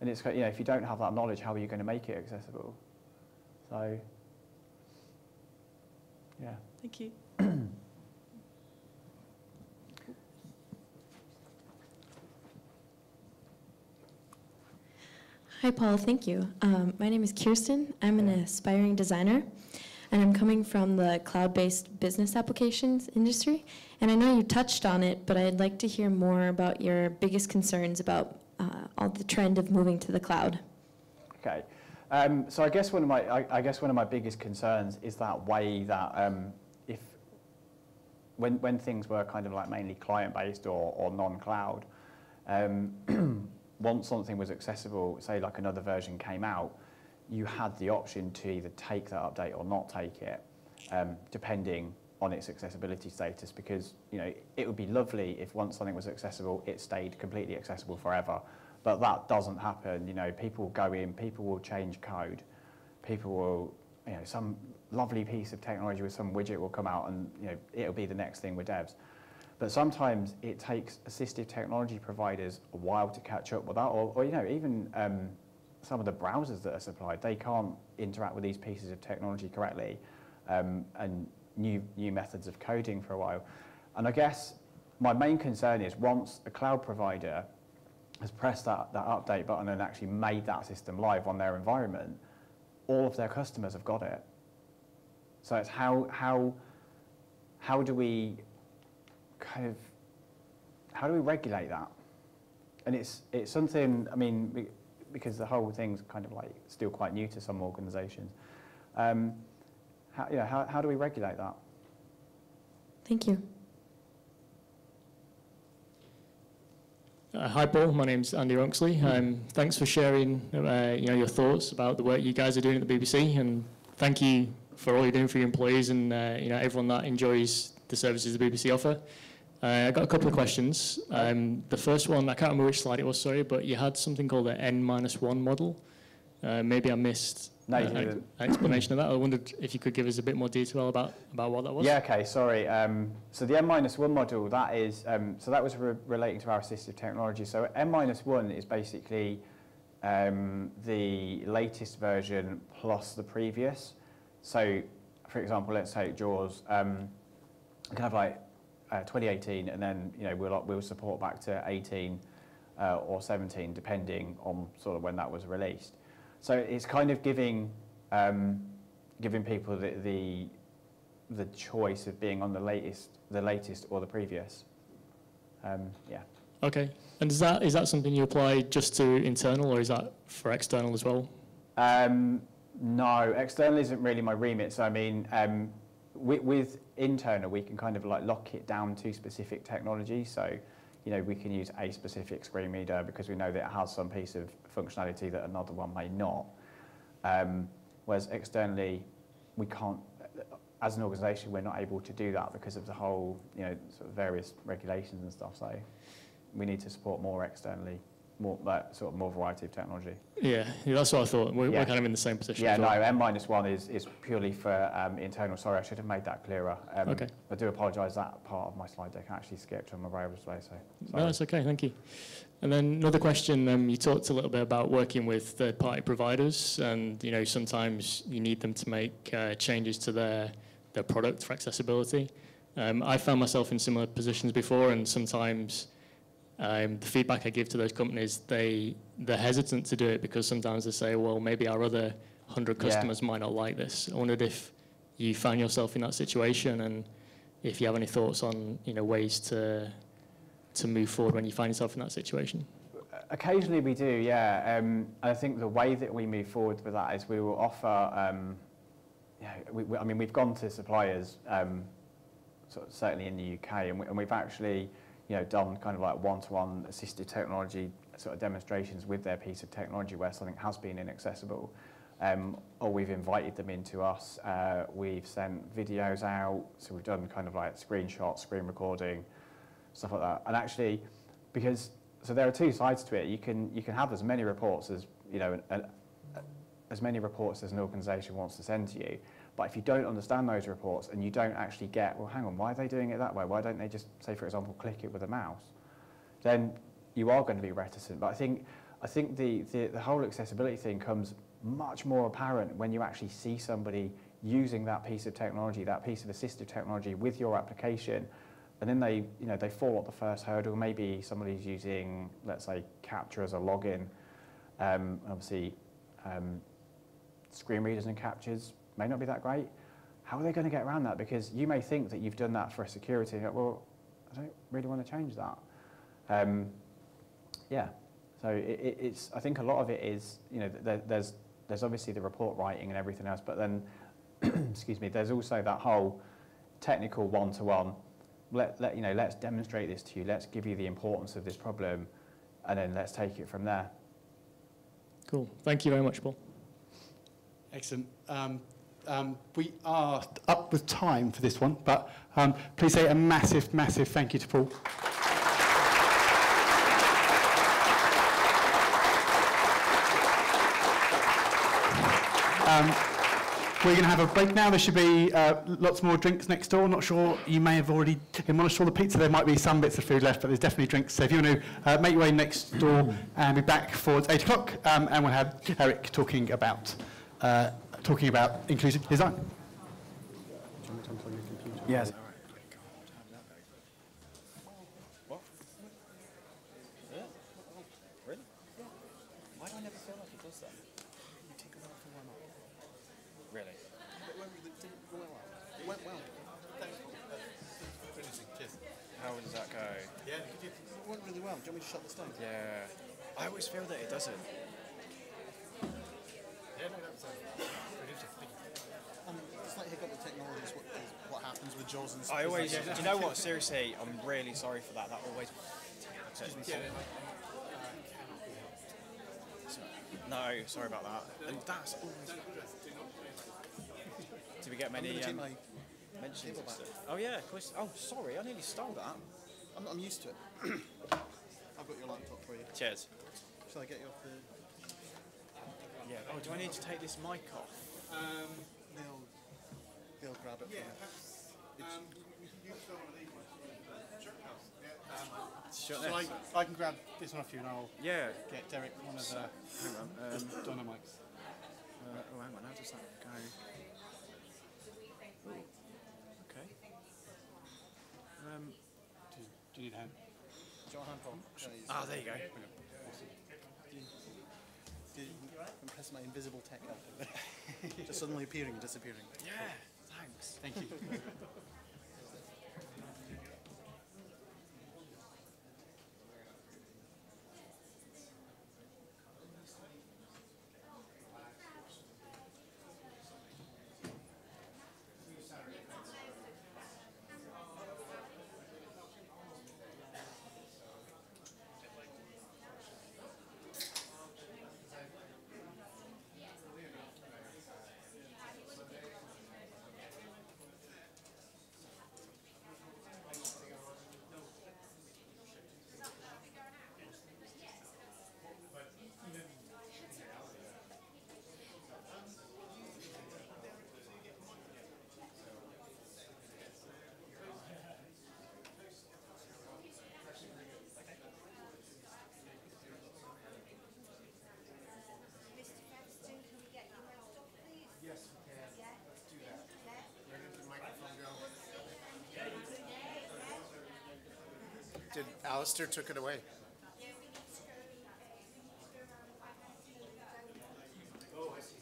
And it's, if you don't have that knowledge, how are you going to make it accessible? So, yeah. Thank you. Hi, Paul. Thank you. My name is Kirsten. I'm an aspiring designer, and I'm coming from the cloud-based business applications industry. And I know you touched on it, but I'd like to hear more about your biggest concerns about all the trend of moving to the cloud. Okay. So I guess one of my biggest concerns is that way that when things were kind of like mainly client-based or non-cloud. Once something was accessible, say like another version came out, you had the option to either take that update or not take it, depending on its accessibility status, because it would be lovely if once something was accessible, it stayed completely accessible forever. But that doesn't happen. People go in, people will change code, people will, some lovely piece of technology with some widget will come out and it'll be the next thing with devs. But sometimes it takes assistive technology providers a while to catch up with that, or even some of the browsers that are supplied, they can't interact with these pieces of technology correctly, and new methods of coding for a while. And I guess my main concern is once a cloud provider has pressed that update button and actually made that system live on their environment, all of their customers have got it. So it's how do we how do we regulate that? And it's something, I mean, because the whole thing's kind of like still quite new to some organisations. How do we regulate that? Thank you. Hi Paul, my name's Andy Runksley. Thanks for sharing your thoughts about the work you guys are doing at the BBC, and thank you for all you're doing for your employees and everyone that enjoys the services the BBC offer. I've got a couple of questions. The first one, I can't remember which slide it was, sorry, but you had something called the N-1 model. Maybe I missed an explanation of that. I wondered if you could give us a bit more detail about what that was. Yeah, okay, sorry. So the N-1 model, that is, so that was relating to our assistive technology. So N-1 is basically the latest version plus the previous. So, for example, let's take JAWS, kind of like 2018, and then we'll support back to 18 or 17, depending on sort of when that was released. So it's kind of giving people the choice of being on the latest or the previous. Yeah. Okay. And is that something you apply just to internal, or is that for external as well? No, external isn't really my remit. So I mean, with internal, we can kind of like lock it down to specific technology. So, you know, we can use a specific screen reader because we know that it has some piece of functionality that another one may not. Whereas externally, we can't. As an organisation, we're not able to do that because of the whole, you know, sort of various regulations and stuff. So we need to support more externally, more more variety of technology. Yeah, that's what I thought. We're kind of in the same position. Yeah, as well. no, N-1 is purely for internal. Sorry, I should have made that clearer. Okay. I do apologise, that part of my slide deck actually skipped on my braille display, so sorry. No, that's okay, thank you. And then another question, you talked a little bit about working with third-party providers, and you know, sometimes you need them to make changes to their product for accessibility. I found myself in similar positions before, and sometimes the feedback I give to those companies, they're hesitant to do it because sometimes they say, well, maybe our other 100 customers might not like this. I wondered if you found yourself in that situation, and if you have any thoughts on, you know, ways to move forward when you find yourself in that situation. Occasionally we do, yeah. I think the way that we move forward with that is we will offer, I mean, we've gone to suppliers, certainly in the UK, and we've actually, you know, done kind of like one-to-one assisted technology sort of demonstrations with their piece of technology where something has been inaccessible, or we've invited them into us. We've sent videos out, so we've done kind of like screenshots, screen recording, stuff like that. And actually, because so there are two sides to it. You can have as many reports as, you know, as many reports as an organisation wants to send to you. But if you don't understand those reports and you don't actually get, well, hang on, why are they doing it that way? Why don't they just, say, for example, click it with a mouse? Then you are going to be reticent. But I think the whole accessibility thing comes much more apparent when you actually see somebody using that piece of technology, that piece of assistive technology with your application, and then they fall at the first hurdle. Maybe somebody's using, let's say, Capture as a login. Obviously, screen readers and captures may not be that great. How are they going to get around that? Because you may think that you've done that for security. Well, I don't really want to change that. Yeah. So it's. I think a lot of it is, you know, there's obviously the report writing and everything else, but then, excuse me, there's also that whole technical one-to-one. Let's demonstrate this to you. Let's give you the importance of this problem, and then let's take it from there. Cool. Thank you very much, Paul. Excellent. We are up with time for this one, but please say a massive, massive thank you to Paul. We're going to have a break now. There should be lots more drinks next door. Not sure, you may have already demolished all the pizza. There might be some bits of food left, but there's definitely drinks. So if you want to make your way next door and be back for 8 o'clock, and we'll have Eric talking about inclusive design. Yes. Why do I never feel like it does that? You take a while to warm up. Really? It went well. Cheers. How does that go? Yeah, it went really well. Do you want me to shut this down? Yeah. I always feel that it doesn't. Yeah, no, that's thank you. Slight hiccup with technology is what happens with Jaws and stuff. I always, do you know what? Seriously, I'm really sorry for that. That always upsets me. No, sorry about that. And that's always. Do we get many mentions and stuff? Oh yeah, of course. Oh, sorry, I nearly stole that. I'm used to it. I've got your laptop for you. Cheers. Shall I get you off the... Yeah. Oh, do I need to take this mic off? They'll grab it. Yeah. So I can grab this one off you and I'll get Derek one of the donor mics. Oh, hang on, how does that go? Ooh. Okay. Do you need a hand? Do you want a hand, Paul? Ah, there you go. Did you press my invisible tech up? Just suddenly appearing and disappearing. Yeah, thanks. Thank you. Did Alistair took it away? Oh, I see.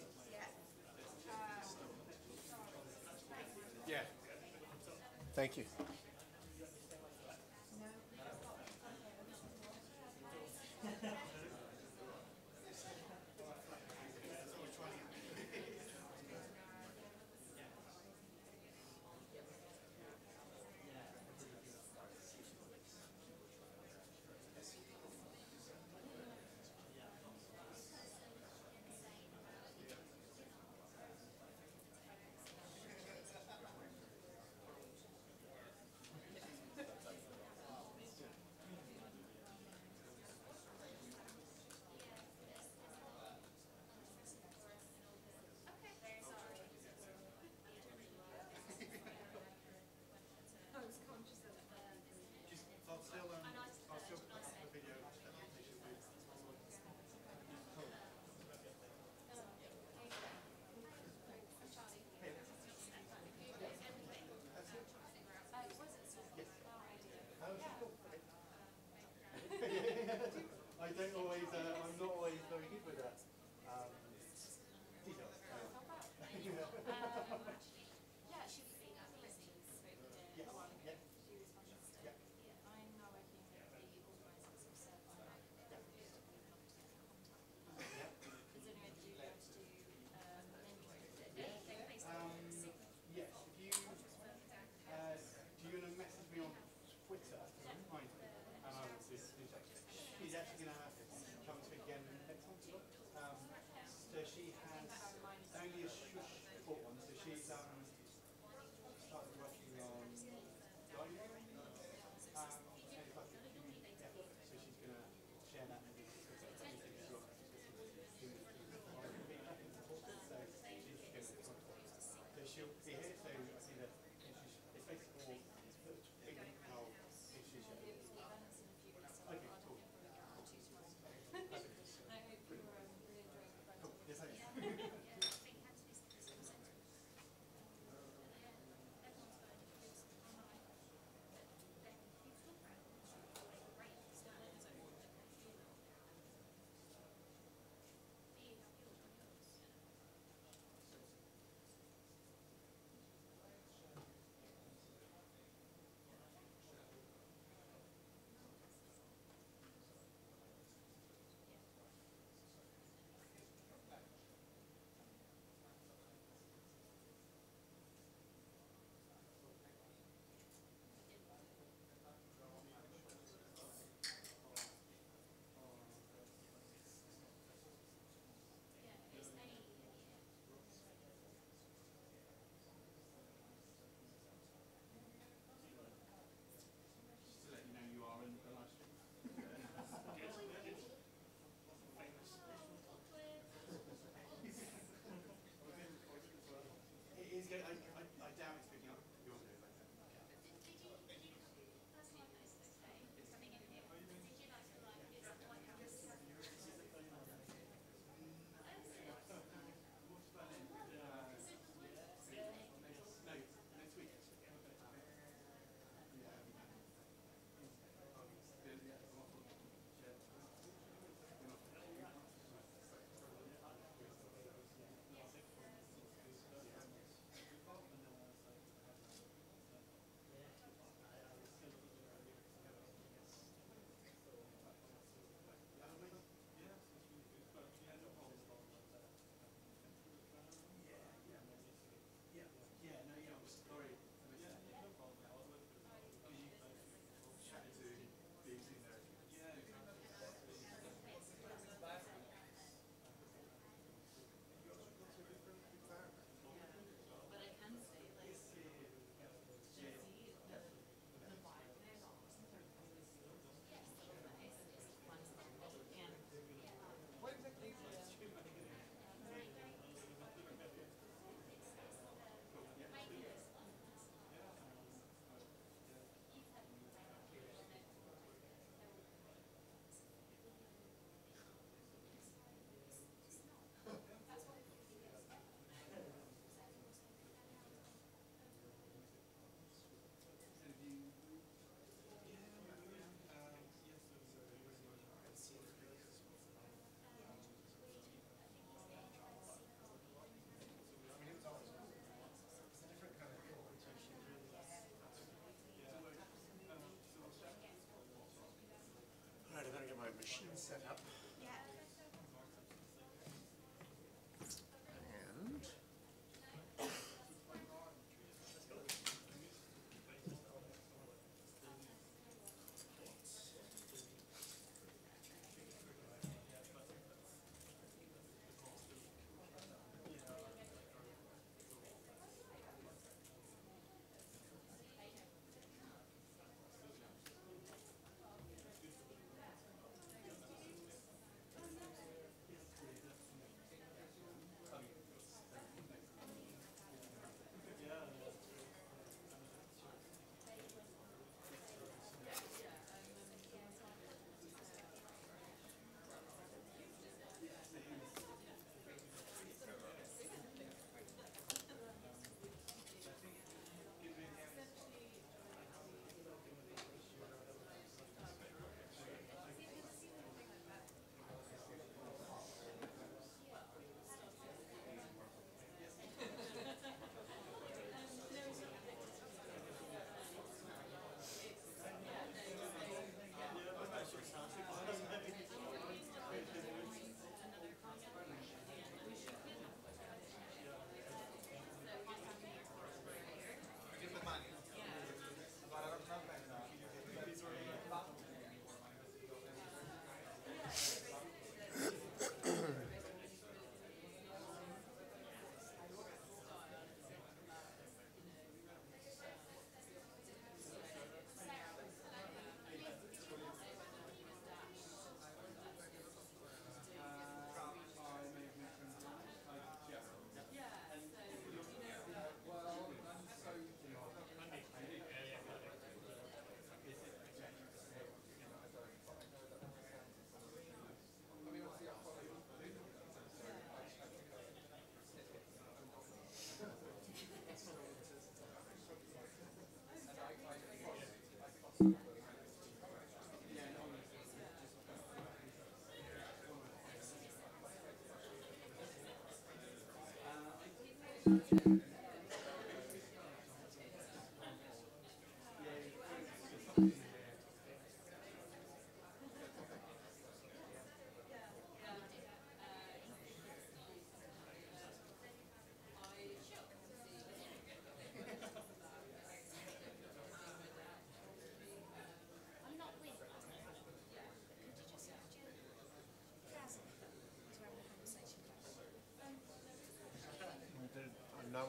Yeah. Thank you. I don't always, I'm not always very good with that. Details. Yes, if you do you want to message me on Twitter? Fine. And I will do that. She's actually going to come and speak again next month. So she has only a short one. So she's started working on dining. So she's going to share that with us. So she'll be here. So I see that it's basically all issues. Okay, cool. Cool. Yes, I am. I doubt it's picking up. You'll do it later. No, next week.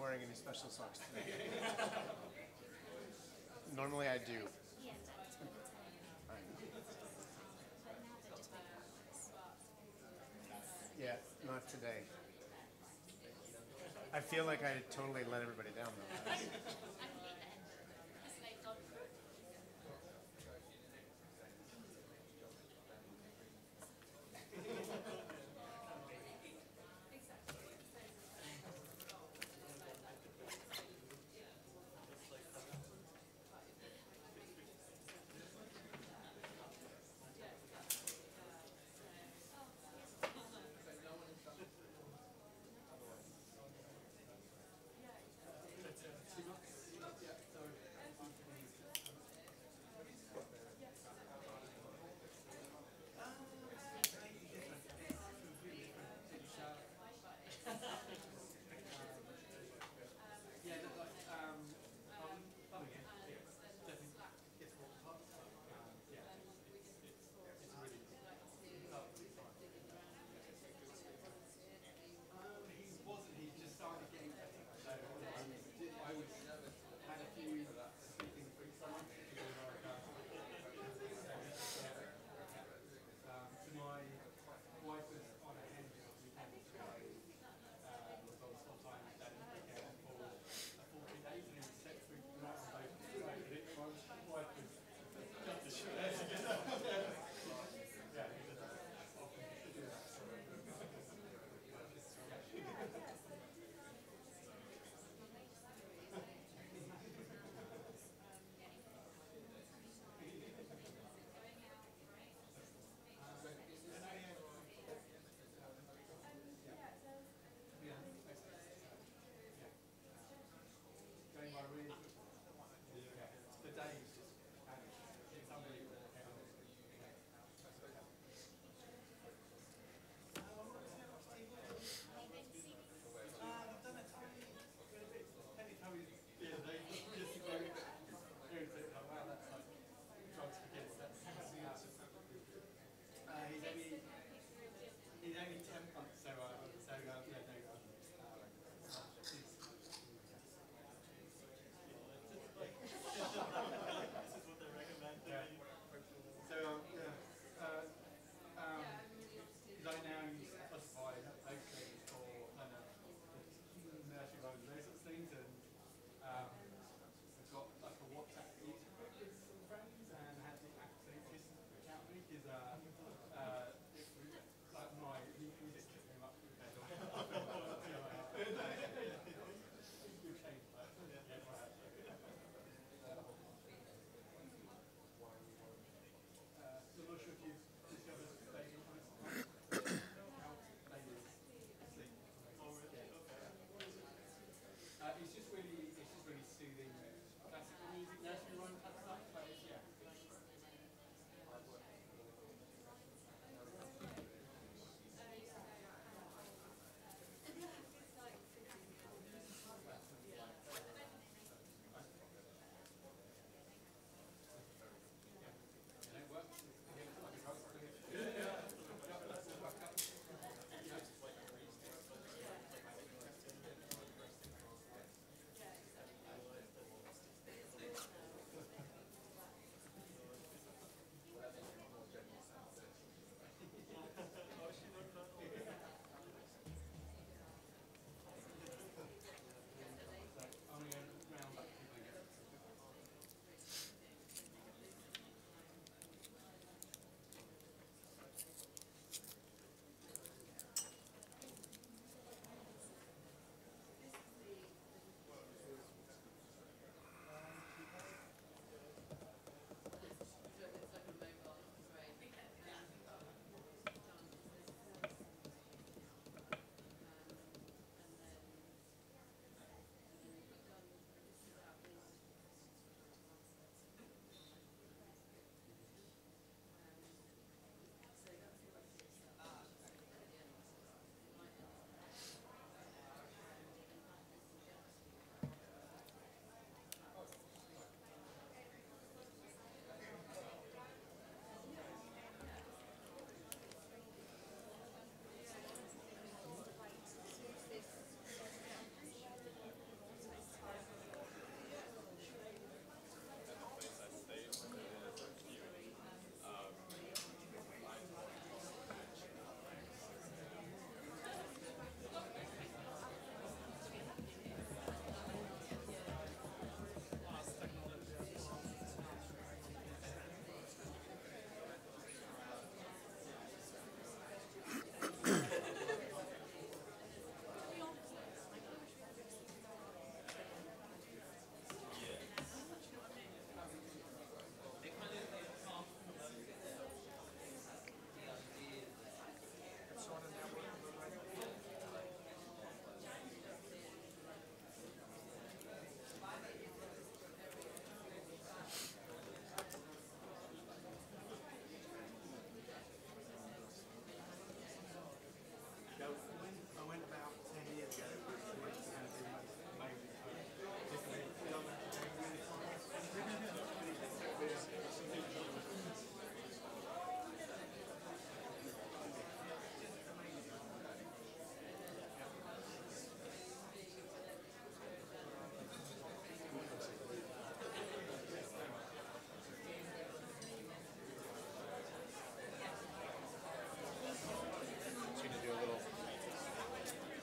wearing any special socks today. Normally I do. Yeah, not today. I feel like I totally let everybody down though.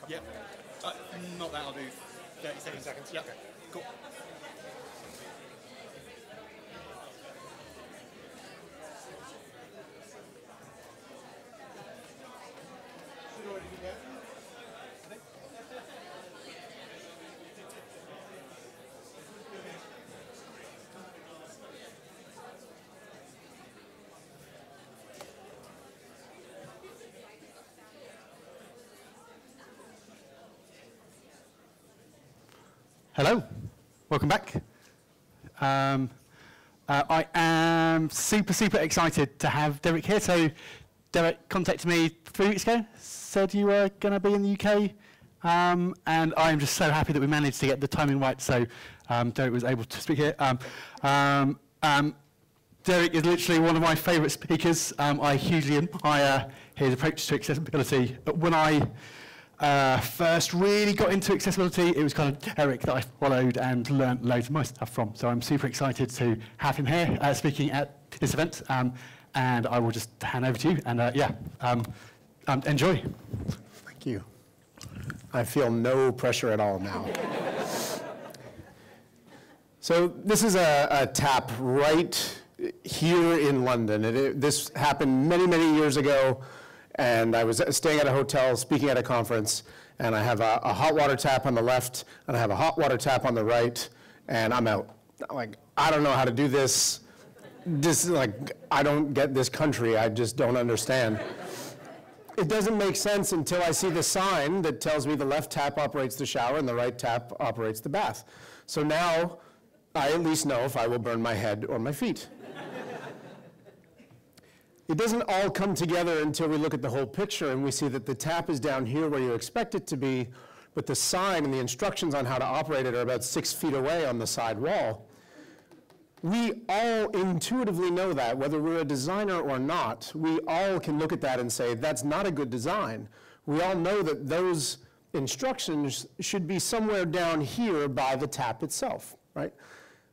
Yeah. Not that, I'll do 30 seconds. Yeah. Okay. Cool. Hello, welcome back. I am super excited to have Derek here. So Derek contacted me 3 weeks ago, said you were going to be in the UK, and I'm just so happy that we managed to get the timing right, so Derek was able to speak here. Derek is literally one of my favourite speakers. I hugely admire his approach to accessibility. But when I first really got into accessibility, it was kind of Derek that I followed and learnt loads of my stuff from. So I'm super excited to have him here speaking at this event. And I will just hand over to you. And enjoy. Thank you. I feel no pressure at all now. So this is a tap right here in London. This happened many years ago. And I was staying at a hotel, speaking at a conference, and I have a hot water tap on the left, and I have a hot water tap on the right, and I'm out. Like, I don't know how to do this. I don't get this country. I just don't understand. It doesn't make sense until I see the sign that tells me the left tap operates the shower and the right tap operates the bath. So now I at least know if I will burn my head or my feet. It doesn't all come together until we look at the whole picture and we see that the tap is down here where you expect it to be, but the sign and the instructions on how to operate it are about 6 feet away on the side wall. We all intuitively know that, whether we're a designer or not. We all can look at that and say, that's not a good design. We all know that those instructions should be somewhere down here by the tap itself, right?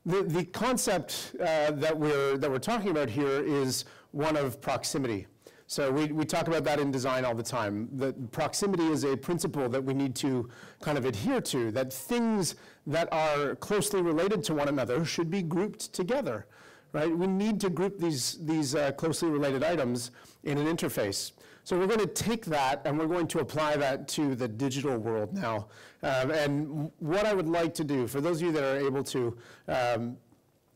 The concept that we're talking about here is one of proximity. So we talk about that in design all the time. That proximity is a principle that we need to kind of adhere to, that things that are closely related to one another should be grouped together, right? We need to group these closely related items in an interface. So we're going to take that and we're going to apply that to the digital world now. And what I would like to do, for those of you that are able to,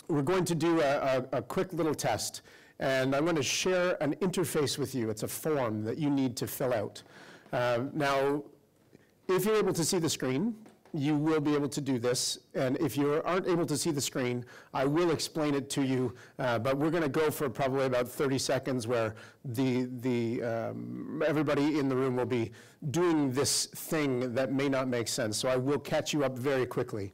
we're going to do a quick little test. And I'm going to share an interface with you. It's a form that you need to fill out. Now, if you're able to see the screen, you will be able to do this. And if you aren't able to see the screen, I will explain it to you. But we're going to go for probably about 30 seconds where everybody in the room will be doing this thing that may not make sense. So I will catch you up very quickly.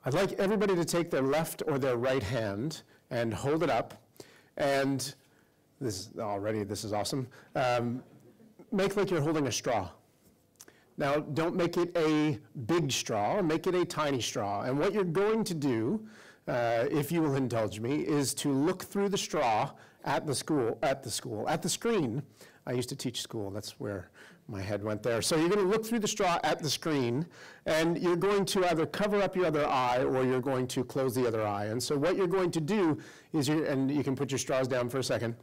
I'd like everybody to take their left or their right hand and hold it up. And this is awesome. Make like you're holding a straw. Now, don't make it a big straw, make it a tiny straw. And what you're going to do, if you will indulge me, is to look through the straw at the screen. I used to teach school, that's where my head went there. So you're going to look through the straw at the screen, and you're going to either cover up your other eye or you're going to close the other eye. And so what you're going to do is, and you can put your straws down for a second.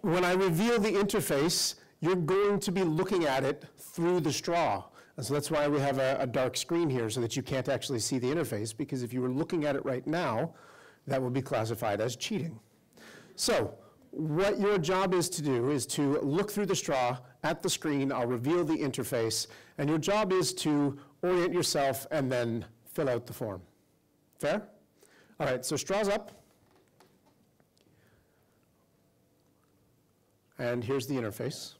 When I reveal the interface, you're going to be looking at it through the straw. And so that's why we have a dark screen here, so that you can't actually see the interface, because if you were looking at it right now, that would be classified as cheating. So what your job is to do is to look through the straw at the screen. I'll reveal the interface, and your job is to orient yourself and then fill out the form. Fair? All right, so straws up. And here's the interface.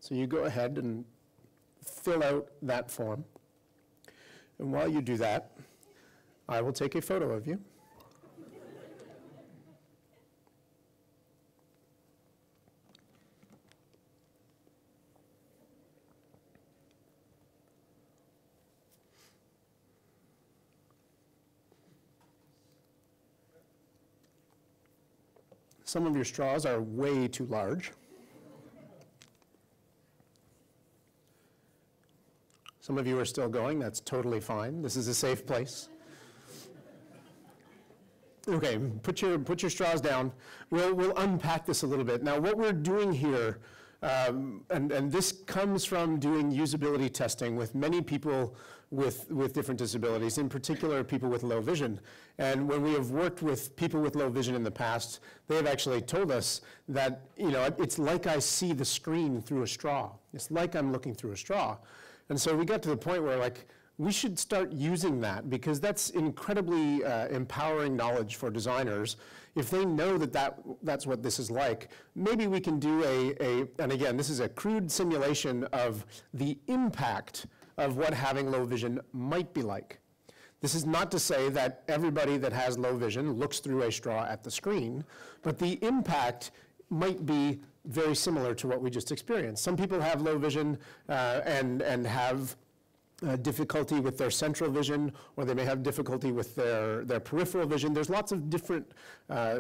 So you go ahead and fill out that form. And while you do that, I will take a photo of you. Some of your straws are way too large. Some of you are still going. That's totally fine. This is a safe place. Okay, put your straws down. We'll unpack this a little bit. Now, what we're doing here, and this comes from doing usability testing with many people with different disabilities, in particular people with low vision. And when we have worked with people with low vision in the past, they have actually told us that, you know, it's like I see the screen through a straw. It's like I'm looking through a straw. And so we got to the point where, like, we should start using that, because that's incredibly empowering knowledge for designers. If they know that's what this is like, maybe we can do and again, this is a crude simulation of the impact of what having low vision might be like. This is not to say that everybody that has low vision looks through a straw at the screen, but the impact might be very similar to what we just experienced. Some people have low vision and have difficulty with their central vision, or they may have difficulty with their peripheral vision. There's lots of different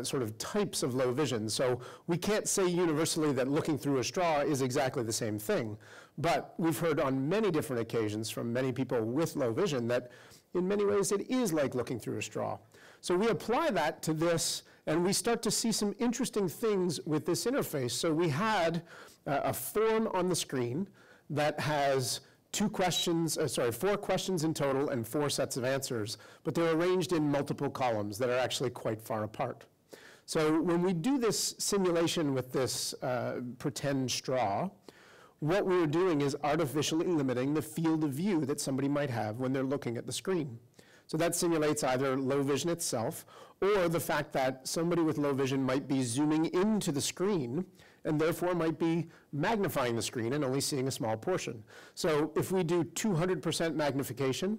sort of types of low vision. So we can't say universally that looking through a straw is exactly the same thing. But we've heard on many different occasions from many people with low vision that in many ways it is like looking through a straw. So we apply that to this, and we start to see some interesting things with this interface. So we had a form on the screen that has four questions in total and 4 sets of answers, but they're arranged in multiple columns that are actually quite far apart. So when we do this simulation with this pretend straw, what we're doing is artificially limiting the field of view that somebody might have when they're looking at the screen. So that simulates either low vision itself, or the fact that somebody with low vision might be zooming into the screen and therefore might be magnifying the screen and only seeing a small portion. So if we do 200% magnification,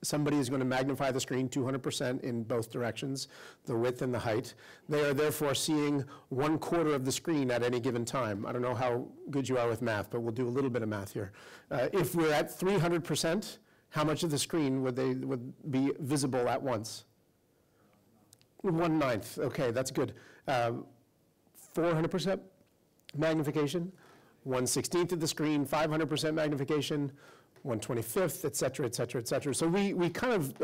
somebody is going to magnify the screen 200% in both directions, the width and the height. They are therefore seeing 1/4 of the screen at any given time. I don't know how good you are with math, but we'll do a little bit of math here. If we're at 300%, how much of the screen would be visible at once? 1/9. Okay, that's good. 400% magnification, 1/16 of the screen, 500% magnification, 1/25, et cetera, et cetera, et cetera. So we kind of,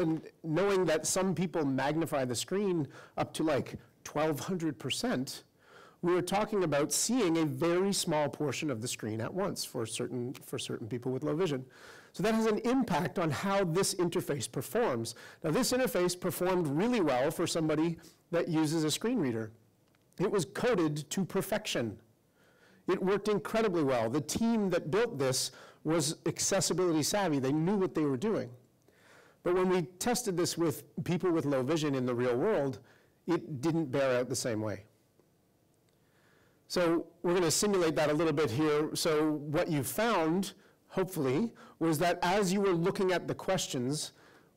knowing that some people magnify the screen up to like 1,200%, we were talking about seeing a very small portion of the screen at once for certain people with low vision. So that has an impact on how this interface performs. Now, this interface performed really well for somebody that uses a screen reader. It was coded to perfection. It worked incredibly well. The team that built this was accessibility savvy. They knew what they were doing. But when we tested this with people with low vision in the real world, it didn't bear out the same way. So we're going to simulate that a little bit here. So what you found, hopefully, was that as you were looking at the questions,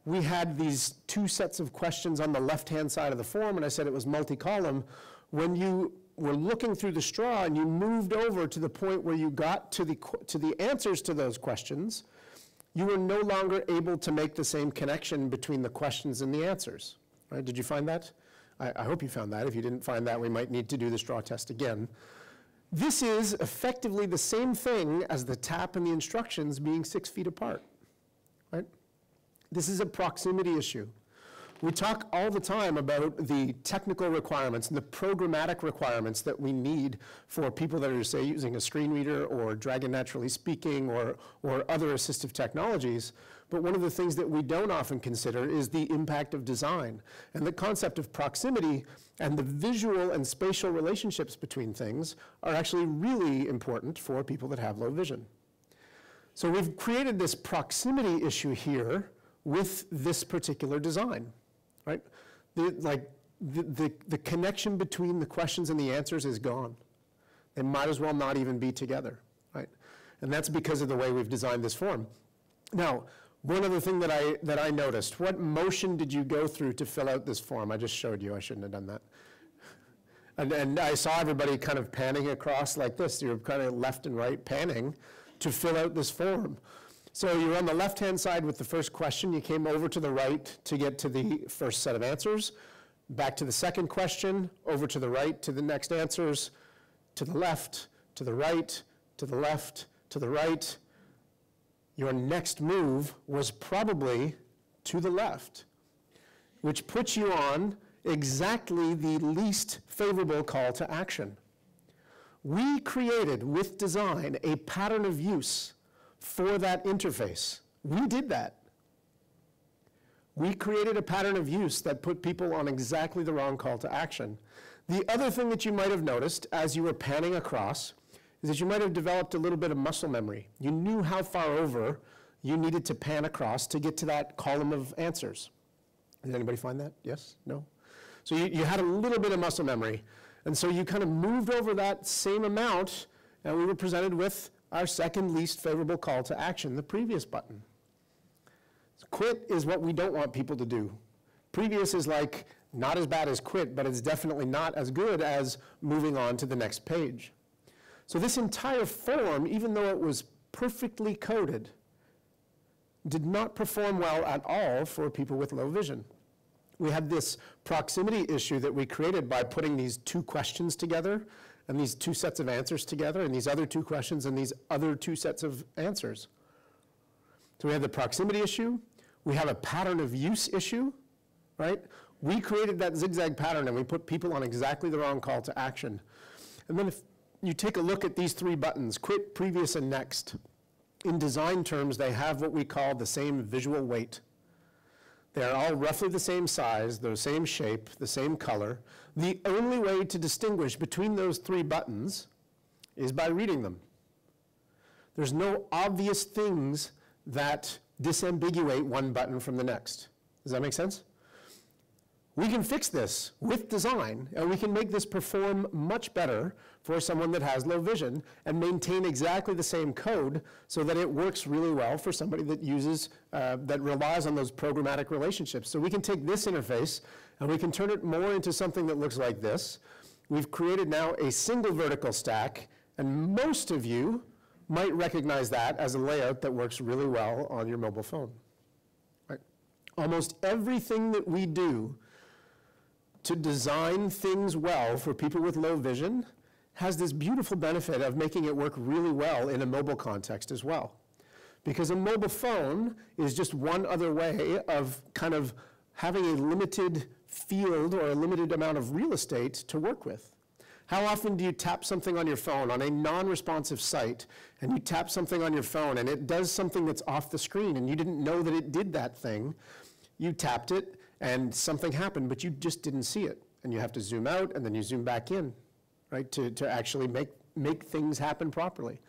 we had these 2 sets of questions on the left-hand side of the form, and I said it was multi-column. When you were looking through the straw and you moved over to the point where you got to the answers to those questions, you were no longer able to make the same connection between the questions and the answers. Right? Did you find that? I hope you found that. If you didn't find that, we might need to do the straw test again. This is effectively the same thing as the tap and the instructions being 6 feet apart. Right? This is a proximity issue. We talk all the time about the technical requirements and the programmatic requirements that we need for people that are, say, using a screen reader or Dragon Naturally Speaking or other assistive technologies. But one of the things that we don't often consider is the impact of design. And the concept of proximity and the visual and spatial relationships between things are actually really important for people that have low vision. So we've created this proximity issue here with this particular design. Right? The connection between the questions and the answers is gone. They might as well not even be together. Right? And that's because of the way we've designed this form. Now, one other thing that I noticed, what motion did you go through to fill out this form? I just showed you. I shouldn't have done that. And I saw everybody kind of panning across like this. You're kind of left and right panning to fill out this form. So you're on the left-hand side with the first question. You came over to the right to get to the first set of answers. Back to the second question, over to the right to the next answers, to the left, to the right, to the left, to the right. your next move was probably to the left, which puts you on exactly the least favorable call to action. We created, with design, a pattern of use for that interface. We did that. We created a pattern of use that put people on exactly the wrong call to action. The other thing that you might have noticed as you were panning across is that you might have developed a little bit of muscle memory. You knew how far over you needed to pan across to get to that column of answers. Did anybody find that? Yes? No? So you had a little bit of muscle memory. And so you kind of moved over that same amount, and we were presented with our second least favorable call to action, the previous button. So quit is what we don't want people to do. Previous is like not as bad as quit, but it's definitely not as good as moving on to the next page. So this entire form, even though it was perfectly coded, did not perform well at all for people with low vision. We had this proximity issue that we created by putting these two questions together and these two sets of answers together and these other two questions and these other two sets of answers. So we have the proximity issue. We have a pattern of use issue, right? We created that zigzag pattern and we put people on exactly the wrong call to action. And then if you take a look at these three buttons, quit, previous, and next, in design terms, they have what we call the same visual weight. They're all roughly the same size, the same shape, the same color. The only way to distinguish between those three buttons is by reading them. There's no obvious things that disambiguate one button from the next. Does that make sense? We can fix this with design, and we can make this perform much better for someone that has low vision and maintain exactly the same code so that it works really well for somebody that uses, that relies on those programmatic relationships. So we can take this interface and we can turn it more into something that looks like this. We've created now a single vertical stack, and most of you might recognize that as a layout that works really well on your mobile phone. Right? Almost everything that we do to design things well for people with low vision has this beautiful benefit of making it work really well in a mobile context as well. Because a mobile phone is just one other way of kind of having a limited field or a limited amount of real estate to work with. How often do you tap something on your phone on a non-responsive site, and you tap something on your phone and it does something that's off the screen and you didn't know that it did that thing? You tapped it and something happened, but you just didn't see it. And you have to zoom out and then you zoom back in, right, to actually make things happen properly.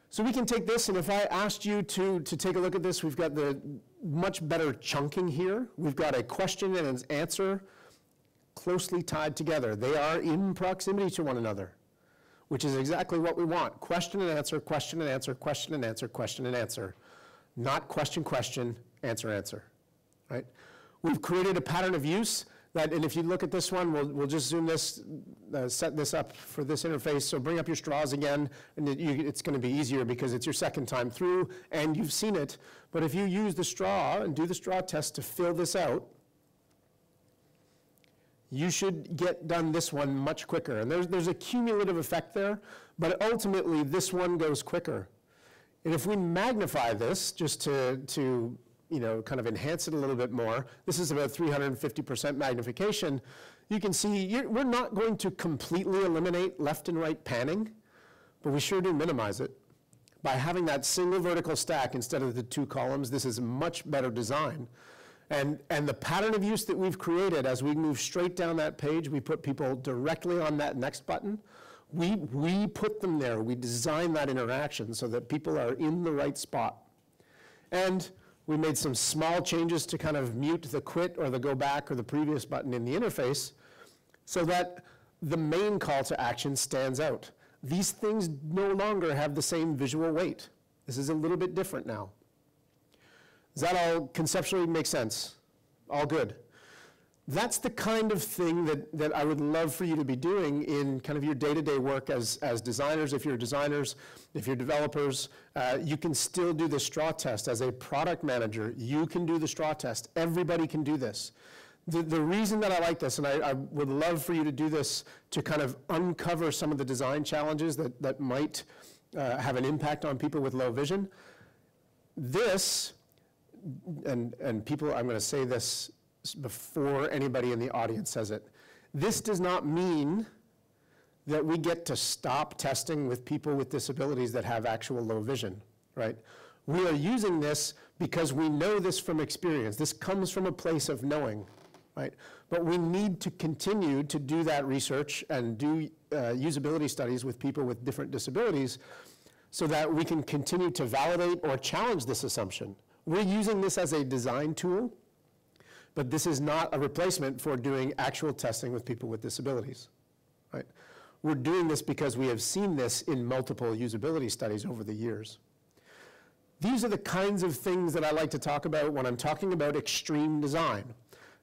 So we can take this, and if I asked you to take a look at this, we've got the much better chunking here. We've got a question and an answer closely tied together. They are in proximity to one another, which is exactly what we want. Question and answer, question and answer, question and answer, question and answer. Not question, question, answer, answer, right? We've created a pattern of use that, and if you look at this one, we'll just zoom this, set this up for this interface. So bring up your straws again, and it's going to be easier because it's your second time through, and you've seen it. But if you use the straw and do the straw test to fill this out, you should get done this one much quicker. And there's a cumulative effect there, but ultimately this one goes quicker. And if we magnify this just to kind of enhance it a little bit more, this is about 350% magnification. You can see we're not going to completely eliminate left and right panning, but we sure do minimize it. By having that single vertical stack instead of the two columns, this is a much better design. And the pattern of use that we've created, as we move straight down that page, we put people directly on that next button. We put them there. We design that interaction so that people are in the right spot. And we made some small changes to kind of mute the quit or the go back or the previous button in the interface so that the main call to action stands out. These things no longer have the same visual weight. This is a little bit different now. Does that all conceptually make sense? All good. That's the kind of thing that I would love for you to be doing in kind of your day-to-day work as designers. If you're designers, if you're developers, you can still do the straw test. As a product manager, you can do the straw test. Everybody can do this. The reason that I like this, and I would love for you to do this to kind of uncover some of the design challenges that might have an impact on people with low vision. this, and people, I'm going to say this before anybody in the audience says it, this does not mean that we get to stop testing with people with disabilities that have actual low vision, right? We are using this because we know this from experience. This comes from a place of knowing, right? But we need to continue to do that research and do usability studies with people with different disabilities so that we can continue to validate or challenge this assumption. We're using this as a design tool, but this is not a replacement for doing actual testing with people with disabilities, right? We're doing this because we have seen this in multiple usability studies over the years. These are the kinds of things that I like to talk about when I'm talking about extreme design.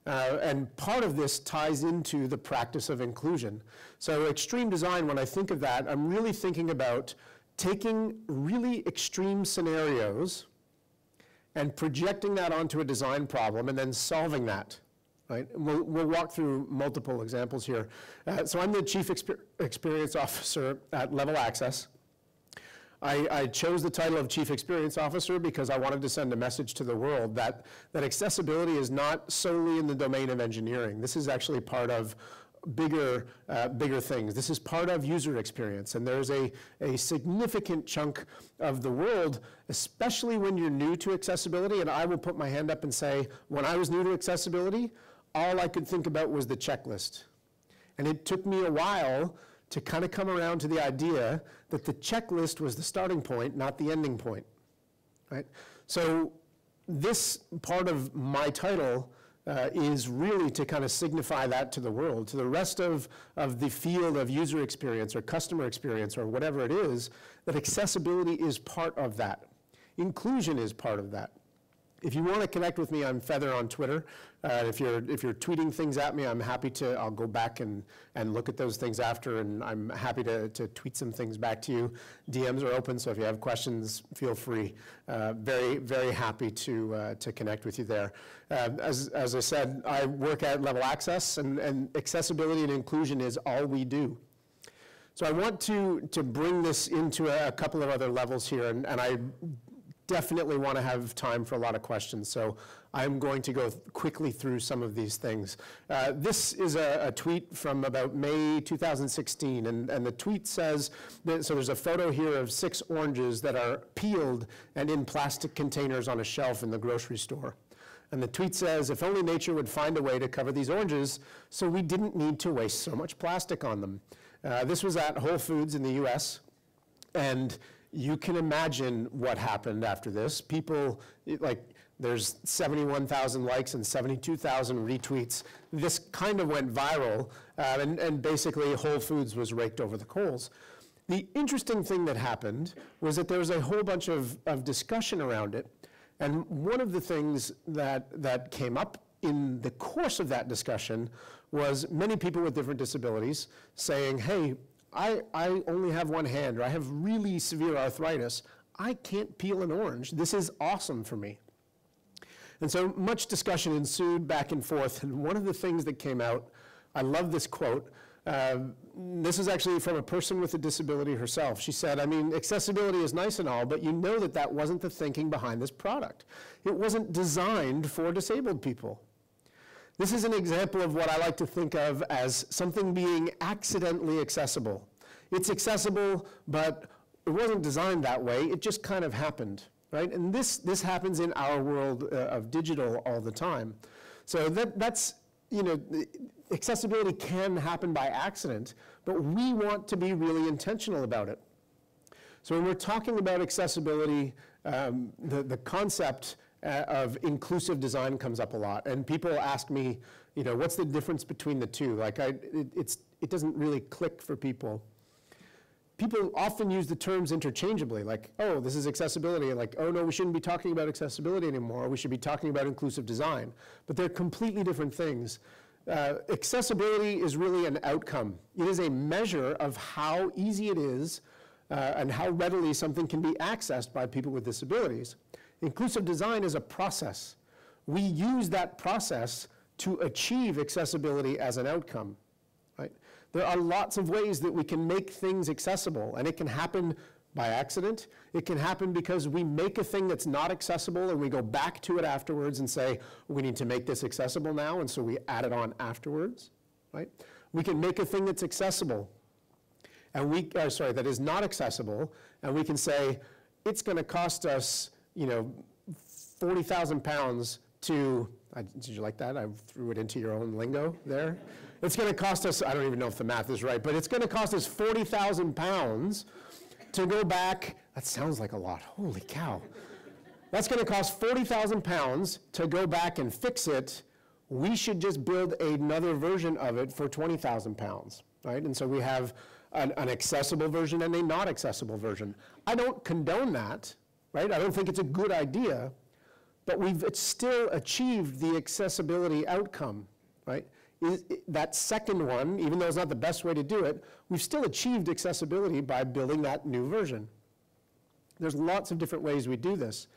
And part of this ties into the practice of inclusion. So extreme design, when I think of that, I'm really thinking about taking really extreme scenarios and projecting that onto a design problem and then solving that, right? We'll walk through multiple examples here. So I'm the Chief Experience Officer at Level Access. I chose the title of Chief Experience Officer because I wanted to send a message to the world that accessibility is not solely in the domain of engineering. This is actually part of bigger things. This is part of user experience, and there's a significant chunk of the world, especially when you're new to accessibility, and I will put my hand up and say, when I was new to accessibility, all I could think about was the checklist. And it took me a while to kind of come around to the idea that the checklist was the starting point, not the ending point, right? So this part of my title is really to kind of signify that to the world, to the rest of the field of user experience or customer experience or whatever it is, that accessibility is part of that. Inclusion is part of that. If you want to connect with me, I'm Feather on Twitter. If you're tweeting things at me, I'm happy to, I'll go back and look at those things after, and I'm happy to tweet some things back to you. DMs are open, so if you have questions, feel free. Very, very happy to connect with you there. As I said, I work at Level Access, and accessibility and inclusion is all we do. So I want to bring this into a couple of other levels here, and I definitely want to have time for a lot of questions, so I'm going to go quickly through some of these things. This is a tweet from about May 2016, and the tweet says, so there's a photo here of 6 oranges that are peeled and in plastic containers on a shelf in the grocery store. And the tweet says, if only nature would find a way to cover these oranges so we didn't need to waste so much plastic on them. This was at Whole Foods in the US, and you can imagine what happened after this. People, there's 71,000 likes and 72,000 retweets. This kind of went viral, and basically Whole Foods was raked over the coals. The interesting thing that happened was that there was a whole bunch of discussion around it, and one of the things that came up in the course of that discussion was many people with different disabilities saying, hey, I only have one hand, or I have really severe arthritis. I can't peel an orange. This is awesome for me. And so much discussion ensued back and forth, and one of the things that came out, I love this quote. This is actually from a person with a disability herself. She said, I mean, accessibility is nice and all, but you know that wasn't the thinking behind this product. It wasn't designed for disabled people. This is an example of what I like to think of as something being accidentally accessible. It's accessible, but it wasn't designed that way. It just kind of happened, right? And this happens in our world of digital all the time. So that's, accessibility can happen by accident, but we want to be really intentional about it. So when we're talking about accessibility, the concept of inclusive design comes up a lot, and people ask me, what's the difference between the two? Like, it doesn't really click for people. People often use the terms interchangeably, like, oh, this is accessibility, and like, oh no, we shouldn't be talking about accessibility anymore, we should be talking about inclusive design. But they're completely different things. Accessibility is really an outcome. It is a measure of how easy it is and how readily something can be accessed by people with disabilities. Inclusive design is a process. We use that process to achieve accessibility as an outcome, right? There are lots of ways that we can make things accessible, and it can happen by accident. It can happen because we make a thing that's not accessible and we go back to it afterwards and say, we need to make this accessible now, and so we add it on afterwards, right? We can make a thing that's accessible, and that is not accessible, and we can say, it's going to cost us, 40,000 pounds to, did you like that? I threw it into your own lingo there. It's going to cost us, I don't even know if the math is right, but it's going to cost us 40,000 pounds to go back. That sounds like a lot. Holy cow. That's going to cost 40,000 pounds to go back and fix it. We should just build another version of it for 20,000 pounds, right? And so we have an accessible version and a not accessible version. I don't condone that, right? I don't think it's a good idea, but we've still achieved the accessibility outcome, right? That second one, even though it's not the best way to do it, we've still achieved accessibility by building that new version. There's lots of different ways we do this.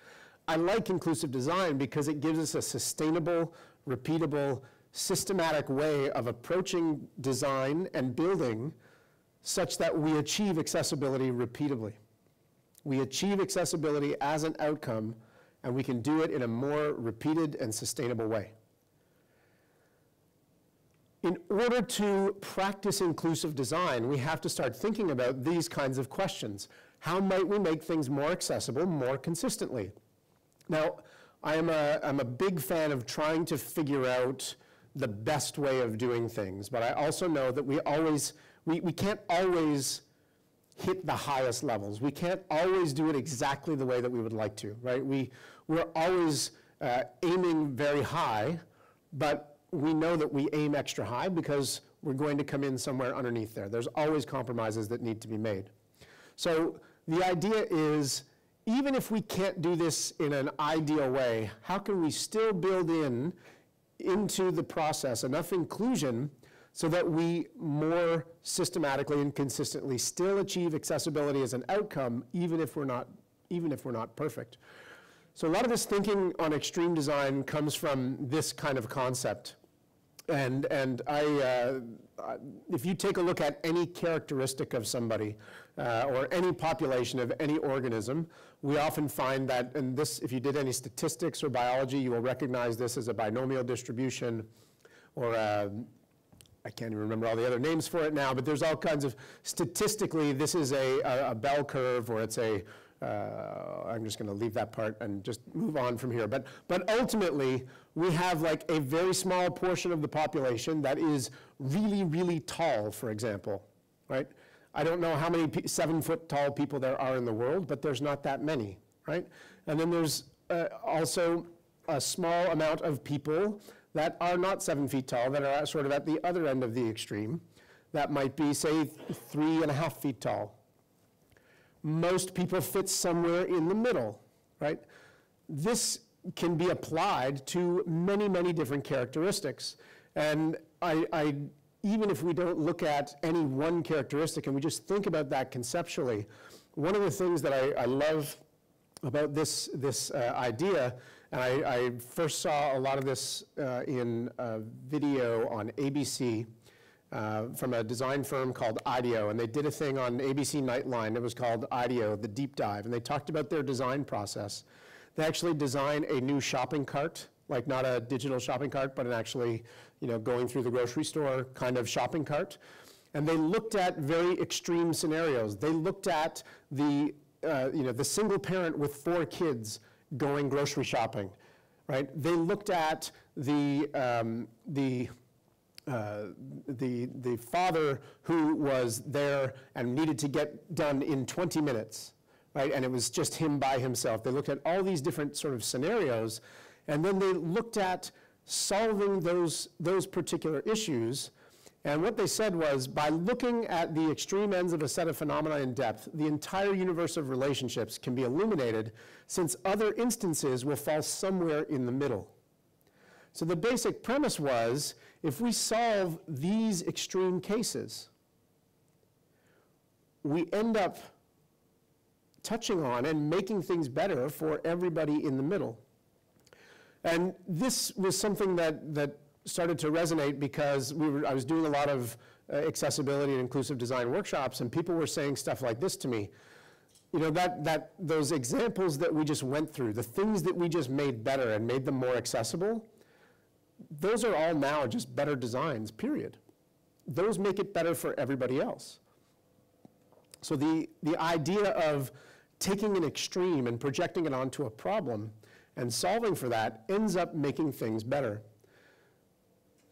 I like inclusive design because it gives us a sustainable, repeatable, systematic way of approaching design and building such that we achieve accessibility repeatably. We achieve accessibility as an outcome, and we can do it in a more repeated and sustainable way. In order to practice inclusive design, we have to start thinking about these kinds of questions. How might we make things more accessible more consistently? Now, I'm a big fan of trying to figure out the best way of doing things, but I also know that we can't always hit the highest levels. We can't always do it exactly the way that we would like to, right? We're always aiming very high, but we know that we aim extra high because we're going to come in somewhere underneath there. There's always compromises that need to be made. So the idea is, even if we can't do this in an ideal way, how can we still build into the process enough inclusion so that we more systematically and consistently still achieve accessibility as an outcome, even if we're not perfect. So a lot of this thinking on extreme design comes from this kind of concept. And if you take a look at any characteristic of somebody or any population of any organism, we often find that, and this, if you did any statistics or biology, you will recognize this as a binomial distribution, or I can't even remember all the other names for it now, but there's all kinds of, statistically, this is a bell curve, or it's I'm just going to leave that part and just move on from here. But ultimately, we have like a very small portion of the population that is really, really tall, for example, right? I don't know how many 7-foot tall people there are in the world, but there's not that many, right? And then there's also a small amount of people that are not 7 feet tall, that are sort of at the other end of the extreme, that might be, say, 3.5 feet tall. Most people fit somewhere in the middle, right? This can be applied to many, many different characteristics. And even if we don't look at any one characteristic and we just think about that conceptually, one of the things that I love about this idea, and I first saw a lot of this in a video on ABC, from a design firm called IDEO, and they did a thing on ABC Nightline. It was called IDEO, The Deep Dive, and they talked about their design process. They actually designed a new shopping cart, like not a digital shopping cart, but an actually, going through the grocery store kind of shopping cart. And they looked at very extreme scenarios. They looked at the single parent with 4 kids going grocery shopping, right? They looked at the father who was there and needed to get done in 20 minutes, right? And it was just him by himself. They looked at all these different sort of scenarios, and then they looked at solving those particular issues. And what they said was, by looking at the extreme ends of a set of phenomena in depth, the entire universe of relationships can be illuminated, since other instances will fall somewhere in the middle. So the basic premise was, if we solve these extreme cases, we end up touching on and making things better for everybody in the middle. And this was something that started to resonate because I was doing a lot of accessibility and inclusive design workshops, and people were saying stuff like this to me. you know, those examples that we just went through, the things that we just made better and made them more accessible, those are all now just better designs, period. Those make it better for everybody else. So the idea of taking an extreme and projecting it onto a problem and solving for that ends up making things better.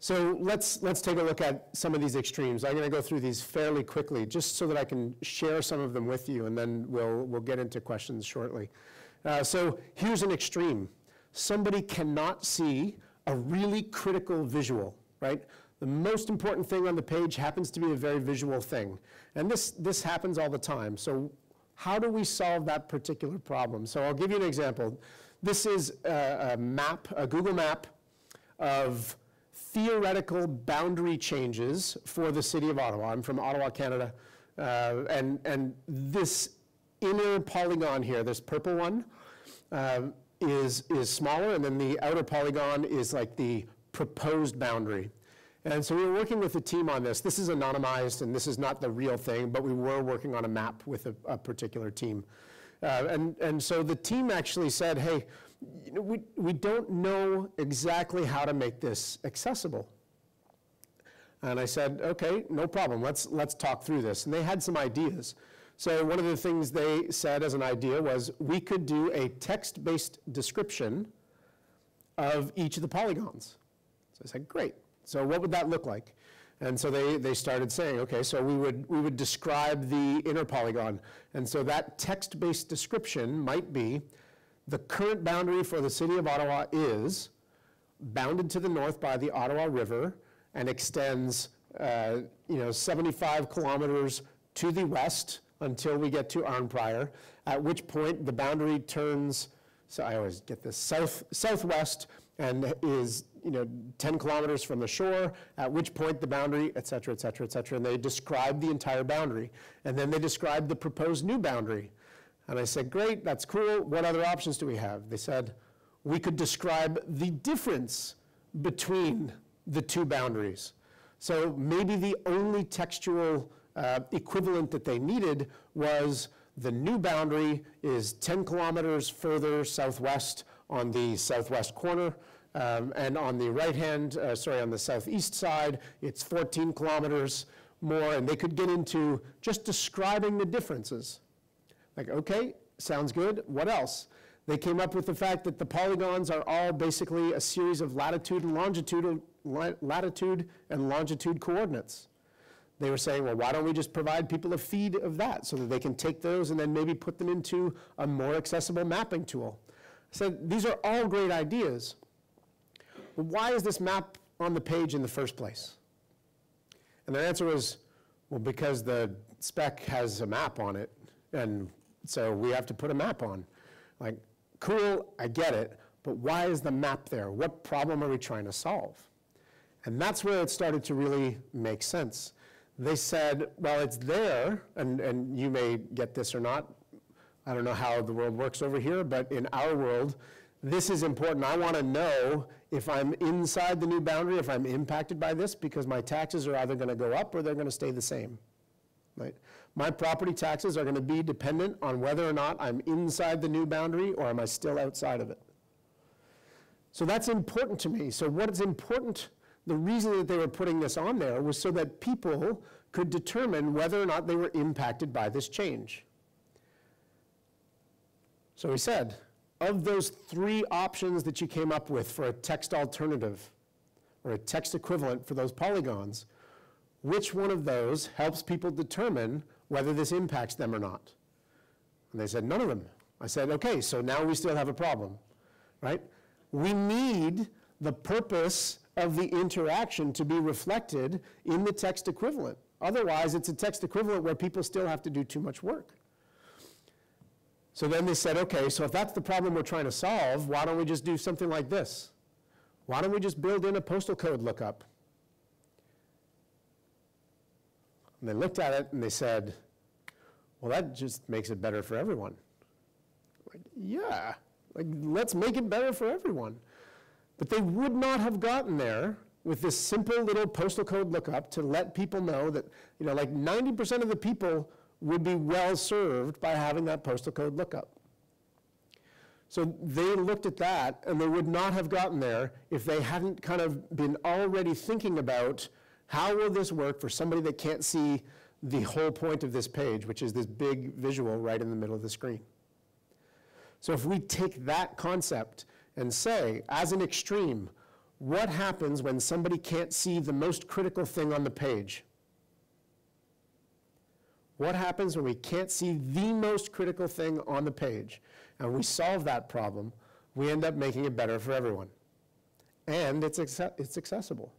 So let's take a look at some of these extremes. I'm going to go through these fairly quickly, just so that I can share some of them with you, and then we'll get into questions shortly. So here's an extreme. Somebody cannot see a really critical visual, right? The most important thing on the page happens to be a very visual thing. And this happens all the time. So how do we solve that particular problem? So I'll give you an example. This is a map, a Google map of theoretical boundary changes for the city of Ottawa. I'm from Ottawa, Canada. And this inner polygon here, this purple one, is smaller, and then the outer polygon is like the proposed boundary. And so we were working with the team on this. This is anonymized, and this is not the real thing, but we were working on a map with a particular team. And so the team actually said, hey, you know, we don't know exactly how to make this accessible. And I said, okay, no problem, let's talk through this. And they had some ideas. So one of the things they said as an idea was we could do a text-based description of each of the polygons. So I said, great. So what would that look like? And so they started saying, okay, so we would describe the inner polygon. And so that text-based description might be, the current boundary for the city of Ottawa is bounded to the north by the Ottawa River and extends 75 kilometers to the west until we get to Arnprior, at which point the boundary turns, so I always get this, southwest, and is 10 kilometers from the shore, at which point the boundary, et cetera, et cetera, et cetera. And they described the entire boundary. And then they described the proposed new boundary. And I said, great, that's cool. What other options do we have? They said, we could describe the difference between the two boundaries. So maybe the only textual equivalent that they needed was the new boundary is 10 kilometers further southwest on the southwest corner, and on the on the southeast side, it's 14 kilometers more, and they could get into just describing the differences. Like, okay, sounds good, what else? They came up with the fact that the polygons are all basically a series of latitude and longitude coordinates. They were saying, well, why don't we just provide people a feed of that so that they can take those and then maybe put them into a more accessible mapping tool? So these are all great ideas. But why is this map on the page in the first place? And their answer was, well, because the spec has a map on it, and so we have to put a map on. Like, cool, I get it, but why is the map there? What problem are we trying to solve? And that's where it started to really make sense. They said, well, it's there, and you may get this or not. I don't know how the world works over here, but in our world, this is important. I want to know if I'm inside the new boundary, if I'm impacted by this, because my taxes are either going to go up or they're going to stay the same. Right? My property taxes are going to be dependent on whether or not I'm inside the new boundary or am I still outside of it. So that's important to me. So what is important, the reason that they were putting this on there was so that people could determine whether or not they were impacted by this change. So he said, of those 3 options that you came up with for a text alternative or a text equivalent for those polygons, which one of those helps people determine whether this impacts them or not? And they said, none of them. I said, okay, so now we still have a problem, right? We need the purpose of the interaction to be reflected in the text equivalent. Otherwise, it's a text equivalent where people still have to do too much work. So then they said, okay, so if that's the problem we're trying to solve, why don't we just do something like this? Why don't we just build in a postal code lookup? And they looked at it and they said, well, that just makes it better for everyone. Like, yeah, like, let's make it better for everyone. But they would not have gotten there with this simple little postal code lookup to let people know that, like 90% of the people would be well served by having that postal code lookup. So they looked at that, and they would not have gotten there if they hadn't kind of been already thinking about how will this work for somebody that can't see the whole point of this page, which is this big visual right in the middle of the screen. So if we take that concept and say, as an extreme, what happens when somebody can't see the most critical thing on the page? What happens when we can't see the most critical thing on the page? And we solve that problem, we end up making it better for everyone. And it's accessible.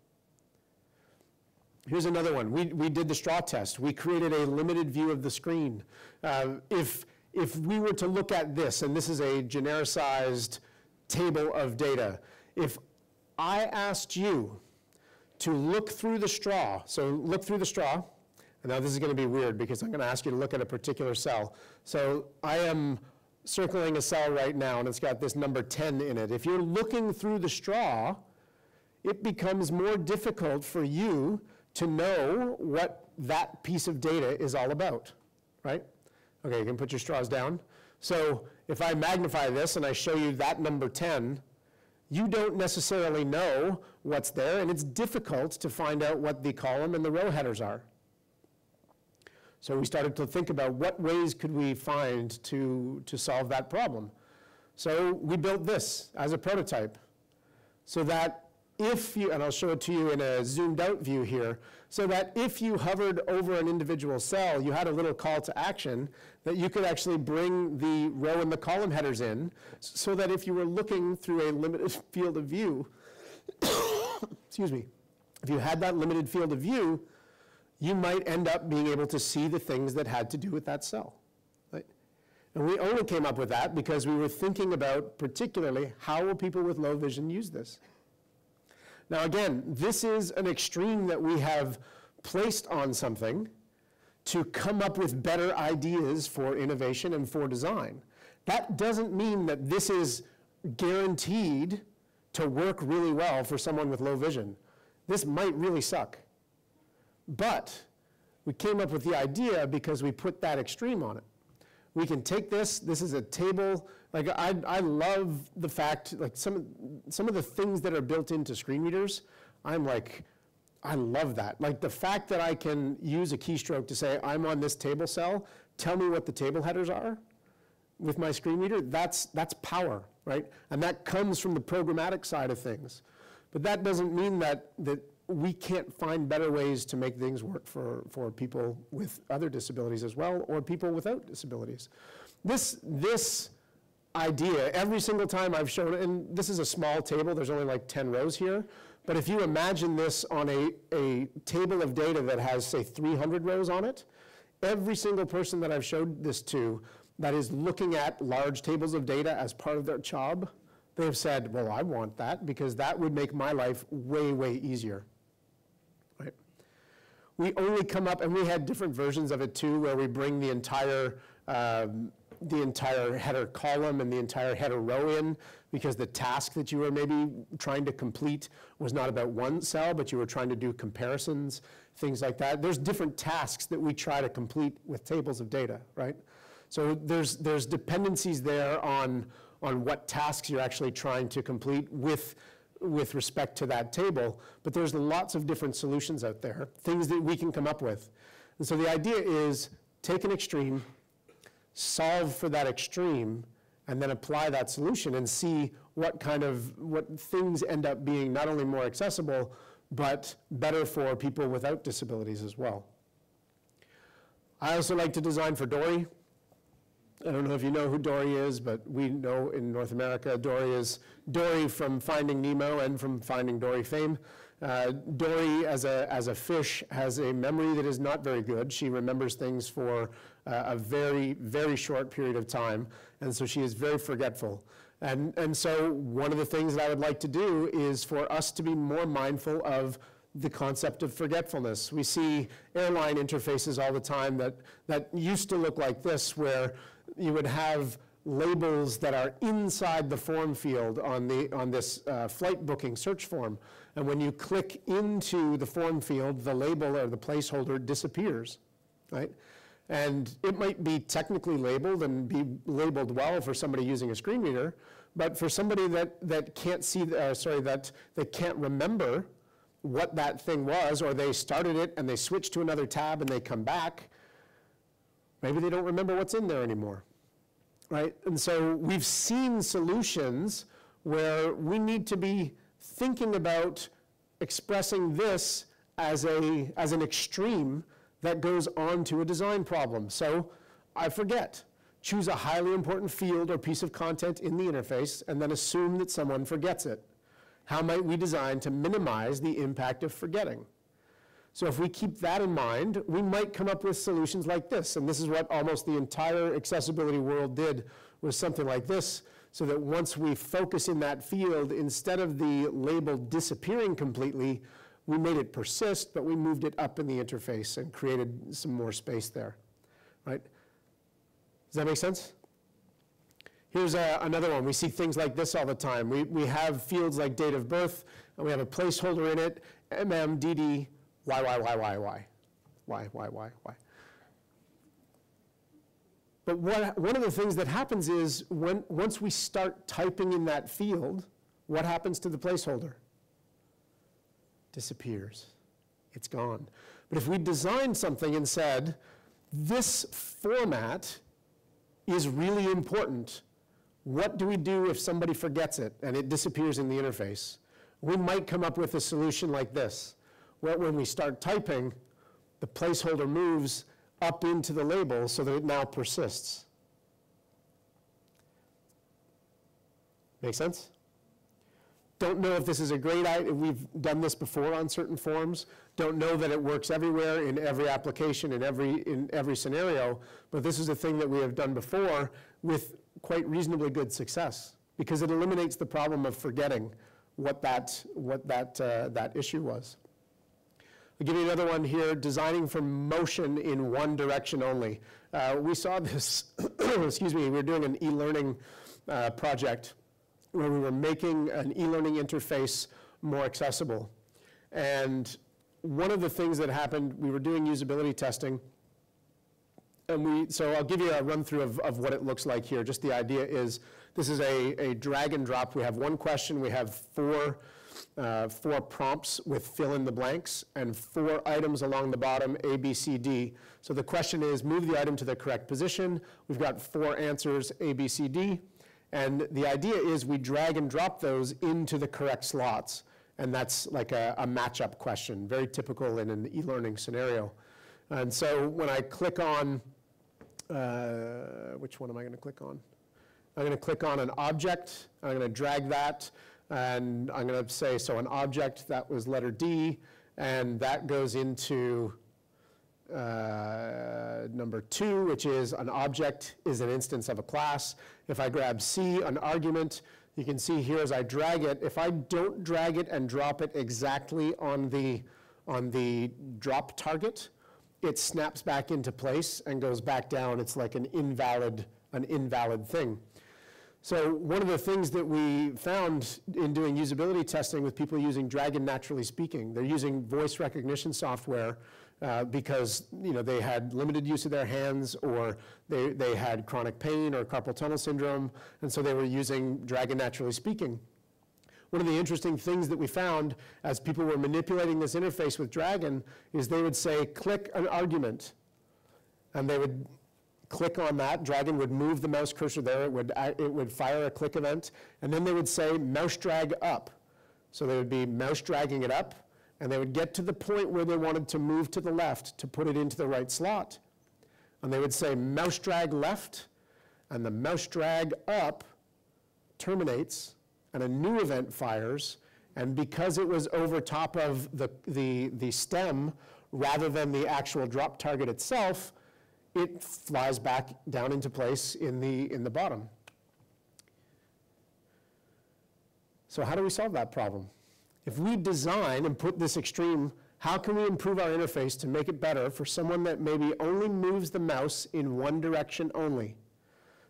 Here's another one. We did the straw test. We created a limited view of the screen. If we were to look at this, and this is a genericized table of data, if I asked you to look through the straw, so look through the straw, and now this is going to be weird because I'm going to ask you to look at a particular cell. So I am circling a cell right now, and it's got this number 10 in it. If you're looking through the straw, it becomes more difficult for you to know what that piece of data is all about, right? Okay, you can put your straws down. So if I magnify this and I show you that number 10, you don't necessarily know what's there, and it's difficult to find out what the column and the row headers are. So we started to think about what ways could we find to solve that problem. So we built this as a prototype so that if you, and I'll show it to you in a zoomed out view here, so that if you hovered over an individual cell, you had a little call to action that you could actually bring the row and the column headers in so that if you were looking through a limited field of view, excuse me, if you had that limited field of view, you might end up being able to see the things that had to do with that cell. Right? And we only came up with that because we were thinking about particularly how will people with low vision use this. Now again, this is an extreme that we have placed on something to come up with better ideas for innovation and for design. That doesn't mean that this is guaranteed to work really well for someone with low vision. This might really suck. But we came up with the idea because we put that extreme on it. We can take this is a table, like I love the fact, like some of the things that are built into screen readers, I'm like, I love that. Like the fact that I can use a keystroke to say, I'm on this table cell, tell me what the table headers are with my screen reader, that's power, right? And that comes from the programmatic side of things. But that doesn't mean that we can't find better ways to make things work for people with other disabilities as well, or people without disabilities. This idea, every single time I've shown it, and this is a small table, there's only like 10 rows here, but if you imagine this on a table of data that has, say, 300 rows on it, every single person that I've showed this to that is looking at large tables of data as part of their job, they have said, well, I want that because that would make my life way, way easier. Right? We only come up, and we had different versions of it too, where we bring the entire header column and the entire header row in, because the task that you were maybe trying to complete was not about one cell, but you were trying to do comparisons, things like that. There's different tasks that we try to complete with tables of data, right? So there's dependencies there on what tasks you're actually trying to complete with respect to that table, but there's lots of different solutions out there, things that we can come up with. And so the idea is take an extreme, solve for that extreme, and then apply that solution and see what things end up being not only more accessible, but better for people without disabilities as well. I also like to design for Dory. I don't know if you know who Dory is, but we know in North America, Dory is Dory from Finding Nemo and from Finding Dory fame. Dory, as a fish, has a memory that is not very good. She remembers things for a very, very short period of time, and so she is very forgetful. And so one of the things that I would like to do is for us to be more mindful of the concept of forgetfulness. We see airline interfaces all the time that used to look like this, where you would have labels that are inside the form field on this flight booking search form. And when you click into the form field, the label or the placeholder disappears, right? And it might be technically labeled and be labeled well for somebody using a screen reader, but for somebody that can't see, that can't remember what that thing was, or they started it and they switch to another tab and they come back, maybe they don't remember what's in there anymore, right? And so we've seen solutions where we need to be thinking about expressing this as an extreme that goes on to a design problem. So I forget. Choose a highly important field or piece of content in the interface and then assume that someone forgets it. How might we design to minimize the impact of forgetting? So if we keep that in mind, we might come up with solutions like this. And this is what almost the entire accessibility world did, was something like this, so that once we focus in that field, instead of the label disappearing completely, we made it persist, but we moved it up in the interface and created some more space there, right? Does that make sense? Here's another one. We see things like this all the time. We have fields like date of birth, and we have a placeholder in it, MMDD, Y. But one of the things that happens is once we start typing in that field, what happens to the placeholder? Disappears. It's gone. But if we designed something and said, this format is really important, what do we do if somebody forgets it and it disappears in the interface? We might come up with a solution like this, where when we start typing, the placeholder moves up into the label so that it now persists. Make sense? Don't know if this is a great idea. We've done this before on certain forms. Don't know that it works everywhere, in every application, in every scenario, but this is a thing that we have done before with quite reasonably good success, because it eliminates the problem of forgetting what that issue was. I'll give you another one here, designing for motion in one direction only. We saw this, excuse me, we were doing an e-learning project where we were making an e-learning interface more accessible. And one of the things that happened, we were doing usability testing, and so I'll give you a run through of what it looks like here. Just the idea is, this is a drag and drop. We have one question, we have four prompts with fill in the blanks, and 4 items along the bottom, A, B, C, D. So the question is, move the item to the correct position. We've got 4 answers, A, B, C, D. And the idea is we drag and drop those into the correct slots. And that's like a matchup question, very typical in an e-learning scenario. And so when I click on, which one am I going to click on? I'm going to click on an object. I'm going to drag that. And I'm going to say, so an object, that was letter D. And that goes into number 2, which is an object is an instance of a class. If I grab C, an argument, you can see here as I drag it, if I don't drag it and drop it exactly on the drop target, it snaps back into place and goes back down. It's like an invalid thing. So one of the things that we found in doing usability testing with people using Dragon Naturally Speaking, they're using voice recognition software because they had limited use of their hands, or they had chronic pain or carpal tunnel syndrome, and so they were using Dragon Naturally Speaking. One of the interesting things that we found as people were manipulating this interface with Dragon is they would say, click an argument, and they would click on that. Dragon would move the mouse cursor there. It would fire a click event, and then they would say mouse drag up. So they would be mouse dragging it up, and they would get to the point where they wanted to move to the left to put it into the right slot. And they would say mouse drag left, and the mouse drag up terminates, and a new event fires. And because it was over top of the stem rather than the actual drop target itself, it flies back down into place in the bottom. So how do we solve that problem? If we design and put this extreme, how can we improve our interface to make it better for someone that maybe only moves the mouse in one direction only?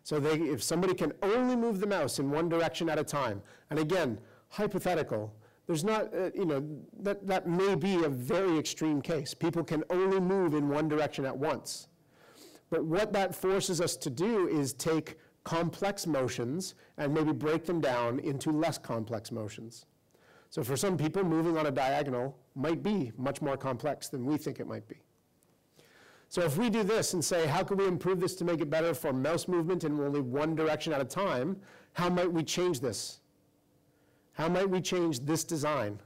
So if somebody can only move the mouse in one direction at a time, and again, hypothetical, there's not, that may be a very extreme case. People can only move in one direction at once. But what that forces us to do is take complex motions and maybe break them down into less complex motions. So for some people, moving on a diagonal might be much more complex than we think it might be. So if we do this and say, how can we improve this to make it better for mouse movement in only one direction at a time, how might we change this? How might we change this design?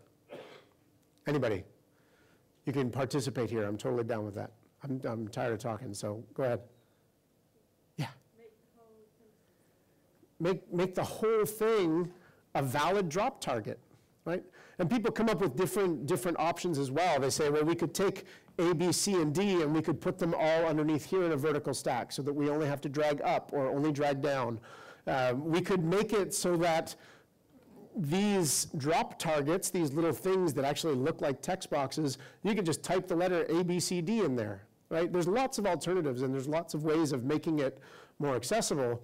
Anybody? You can participate here. I'm totally down with that. I'm tired of talking, so go ahead. Yeah. Make the whole thing a valid drop target, right? And people come up with different options as well. They say, well, we could take A, B, C, and D, and we could put them all underneath here in a vertical stack so that we only have to drag up or only drag down. We could make it so that these drop targets, these little things that actually look like text boxes, you could just type the letter A, B, C, D in there, right? There's lots of alternatives, and there's lots of ways of making it more accessible.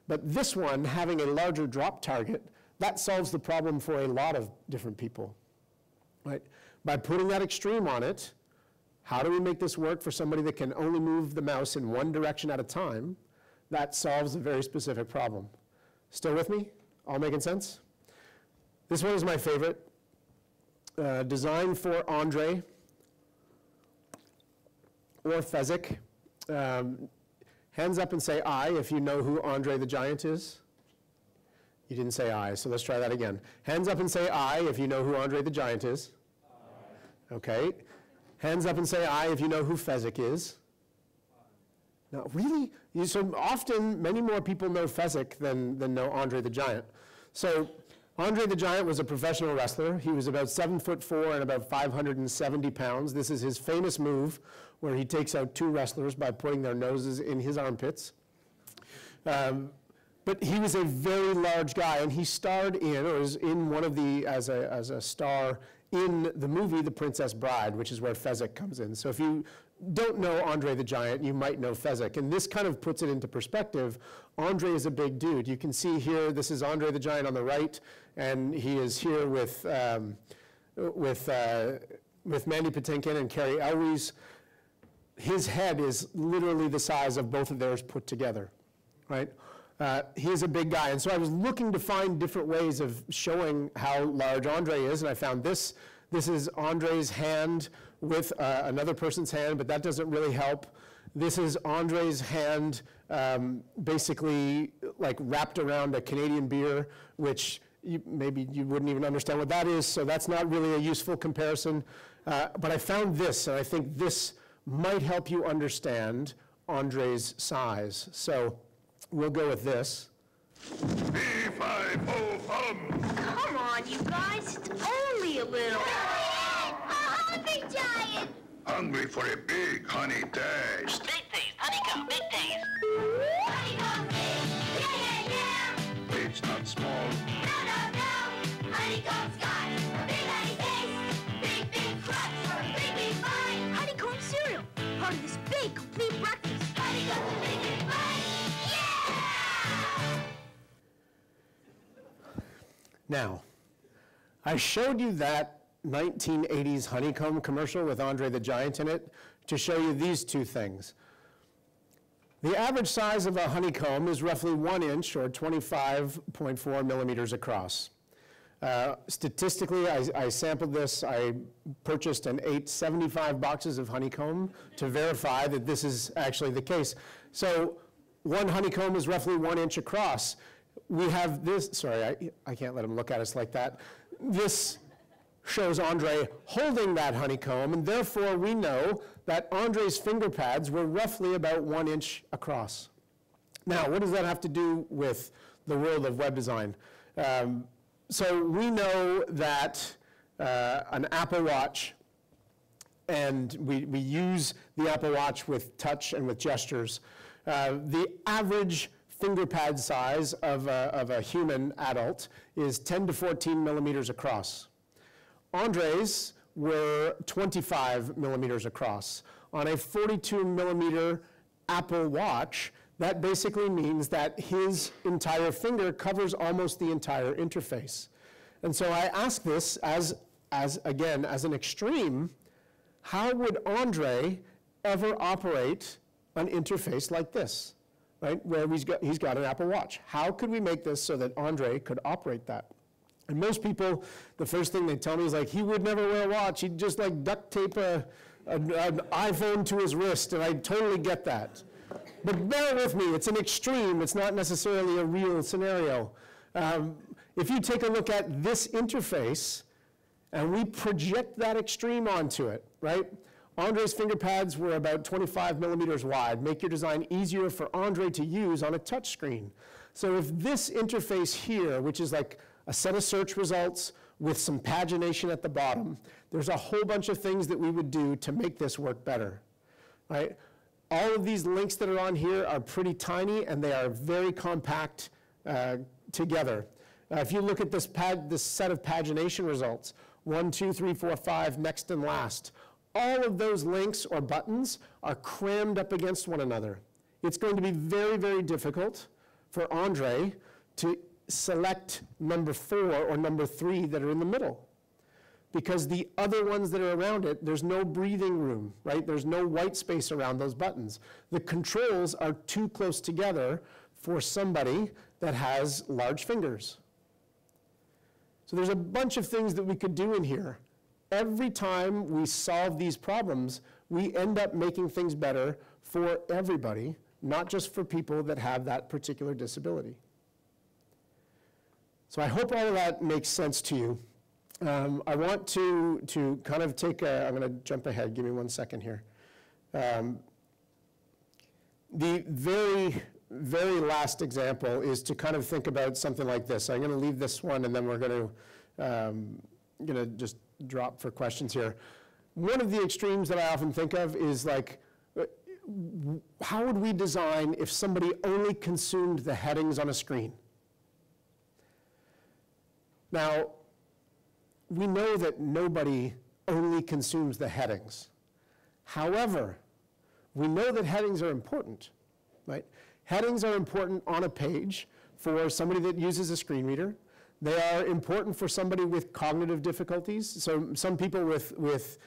But this one, having a larger drop target, that solves the problem for a lot of different people, right? By putting that extreme on it, how do we make this work for somebody that can only move the mouse in one direction at a time? That solves a very specific problem. Still with me? All making sense? This one is my favorite. Designed for Andre or Fezzik. Hands up and say I if you know who Andre the Giant is. You didn't say I, so let's try that again. Hands up and say I if you know who Andre the Giant is. Aye. Okay. Hands up and say I if you know who Fezzik is. No, really? So often, many more people know Fezzik than know Andre the Giant. So Andre the Giant was a professional wrestler. He was about 7'4" and about 570 pounds. This is his famous move where he takes out two wrestlers by putting their noses in his armpits. But he was a very large guy, and he starred in, or was in one of the, as a star in the movie The Princess Bride, which is where Fezzik comes in. So if you don't know Andre the Giant, you might know Fezzik. And this kind of puts it into perspective. Andre is a big dude. You can see here, this is Andre the Giant on the right, and he is here with Mandy Patinkin and Carrie Elwes. His head is literally the size of both of theirs put together, right? He is a big guy, and so I was looking to find different ways of showing how large Andre is, and I found this. This is Andre's hand with another person's hand, but that doesn't really help. This is Andre's hand basically like wrapped around a Canadian beer, which maybe you wouldn't even understand what that is, so that's not really a useful comparison. But I found this, and I think this might help you understand Andre's size. So we'll go with this. B5O. Come on, you guys. It's only a little. A hungry giant. Hungry for a big honey taste. Big taste. Honeycomb. Big taste. Honeycomb taste. Yeah, yeah, yeah. It's not small. No, no, no. Honeycomb's got a big honey taste. Big, big crunch for a big, big bite. Honeycomb cereal. Part of this big, complete breakfast. Honeycomb's a big, big bite. Now, I showed you that 1980s honeycomb commercial with Andre the Giant in it to show you these two things. The average size of a honeycomb is roughly 1 inch or 25.4 millimeters across. Statistically, I sampled this. I purchased and ate 75 boxes of honeycomb to verify that this is actually the case. So one honeycomb is roughly 1 inch across. We have this, sorry, I can't let him look at us like that. This shows Andre holding that honeycomb, and therefore we know that Andre's finger pads were roughly about 1 inch across. Now, what does that have to do with the world of web design? So we know that an Apple Watch, and we use the Apple Watch with touch and with gestures. The average finger pad size of a human adult is 10 to 14 millimeters across. Andre's were 25 millimeters across. On a 42 millimeter Apple Watch, that basically means that his entire finger covers almost the entire interface. And so I ask this as an extreme, how would Andre ever operate an interface like this, right, where he's got an Apple Watch. How could we make this so that Andre could operate that? And most people, the first thing they tell me is like, he would never wear a watch. He'd just like duct tape an iPhone to his wrist, and I totally get that. But bear with me, it's an extreme. It's not necessarily a real scenario. If you take a look at this interface, and we project that extreme onto it, right? Andre's finger pads were about 25 millimeters wide. Make your design easier for Andre to use on a touch screen. So if this interface here, which is like a set of search results with some pagination at the bottom, there's a whole bunch of things that we would do to make this work better, right? All of these links that are on here are pretty tiny, and they are very compact together. If you look at this set of pagination results, 1, 2, 3, 4, 5, next and last, all of those links or buttons are crammed up against one another. It's going to be very, very difficult for Andre to select number 4 or number 3 that are in the middle, because the other ones that are around it, there's no breathing room, right? There's no white space around those buttons. The controls are too close together for somebody that has large fingers. So there's a bunch of things that we could do in here. Every time we solve these problems, we end up making things better for everybody, not just for people that have that particular disability. So I hope all of that makes sense to you. I want to kind of take I'm going to jump ahead. Give me 1 second here. The very, very last example is to kind of think about something like this. I'm going to leave this one, and then we're going to just drop for questions here. One of the extremes that I often think of is like, how would we design if somebody only consumed the headings on a screen? Now, we know that nobody only consumes the headings. However, we know that headings are important, right? Headings are important on a page for somebody that uses a screen reader. They are important for somebody with cognitive difficulties. So some people with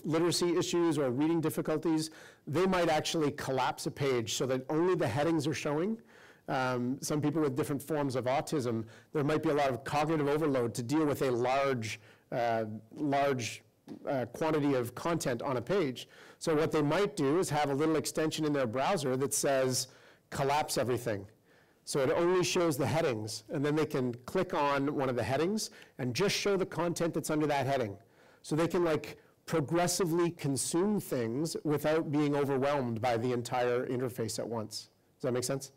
literacy issues or reading difficulties, they might actually collapse a page so that only the headings are showing. Some people with different forms of autism, there might be a lot of cognitive overload to deal with a large quantity of content on a page. So what they might do is have a little extension in their browser that says, collapse everything. So it only shows the headings, and then they can click on one of the headings and just show the content that's under that heading. So they can like progressively consume things without being overwhelmed by the entire interface at once. Does that make sense?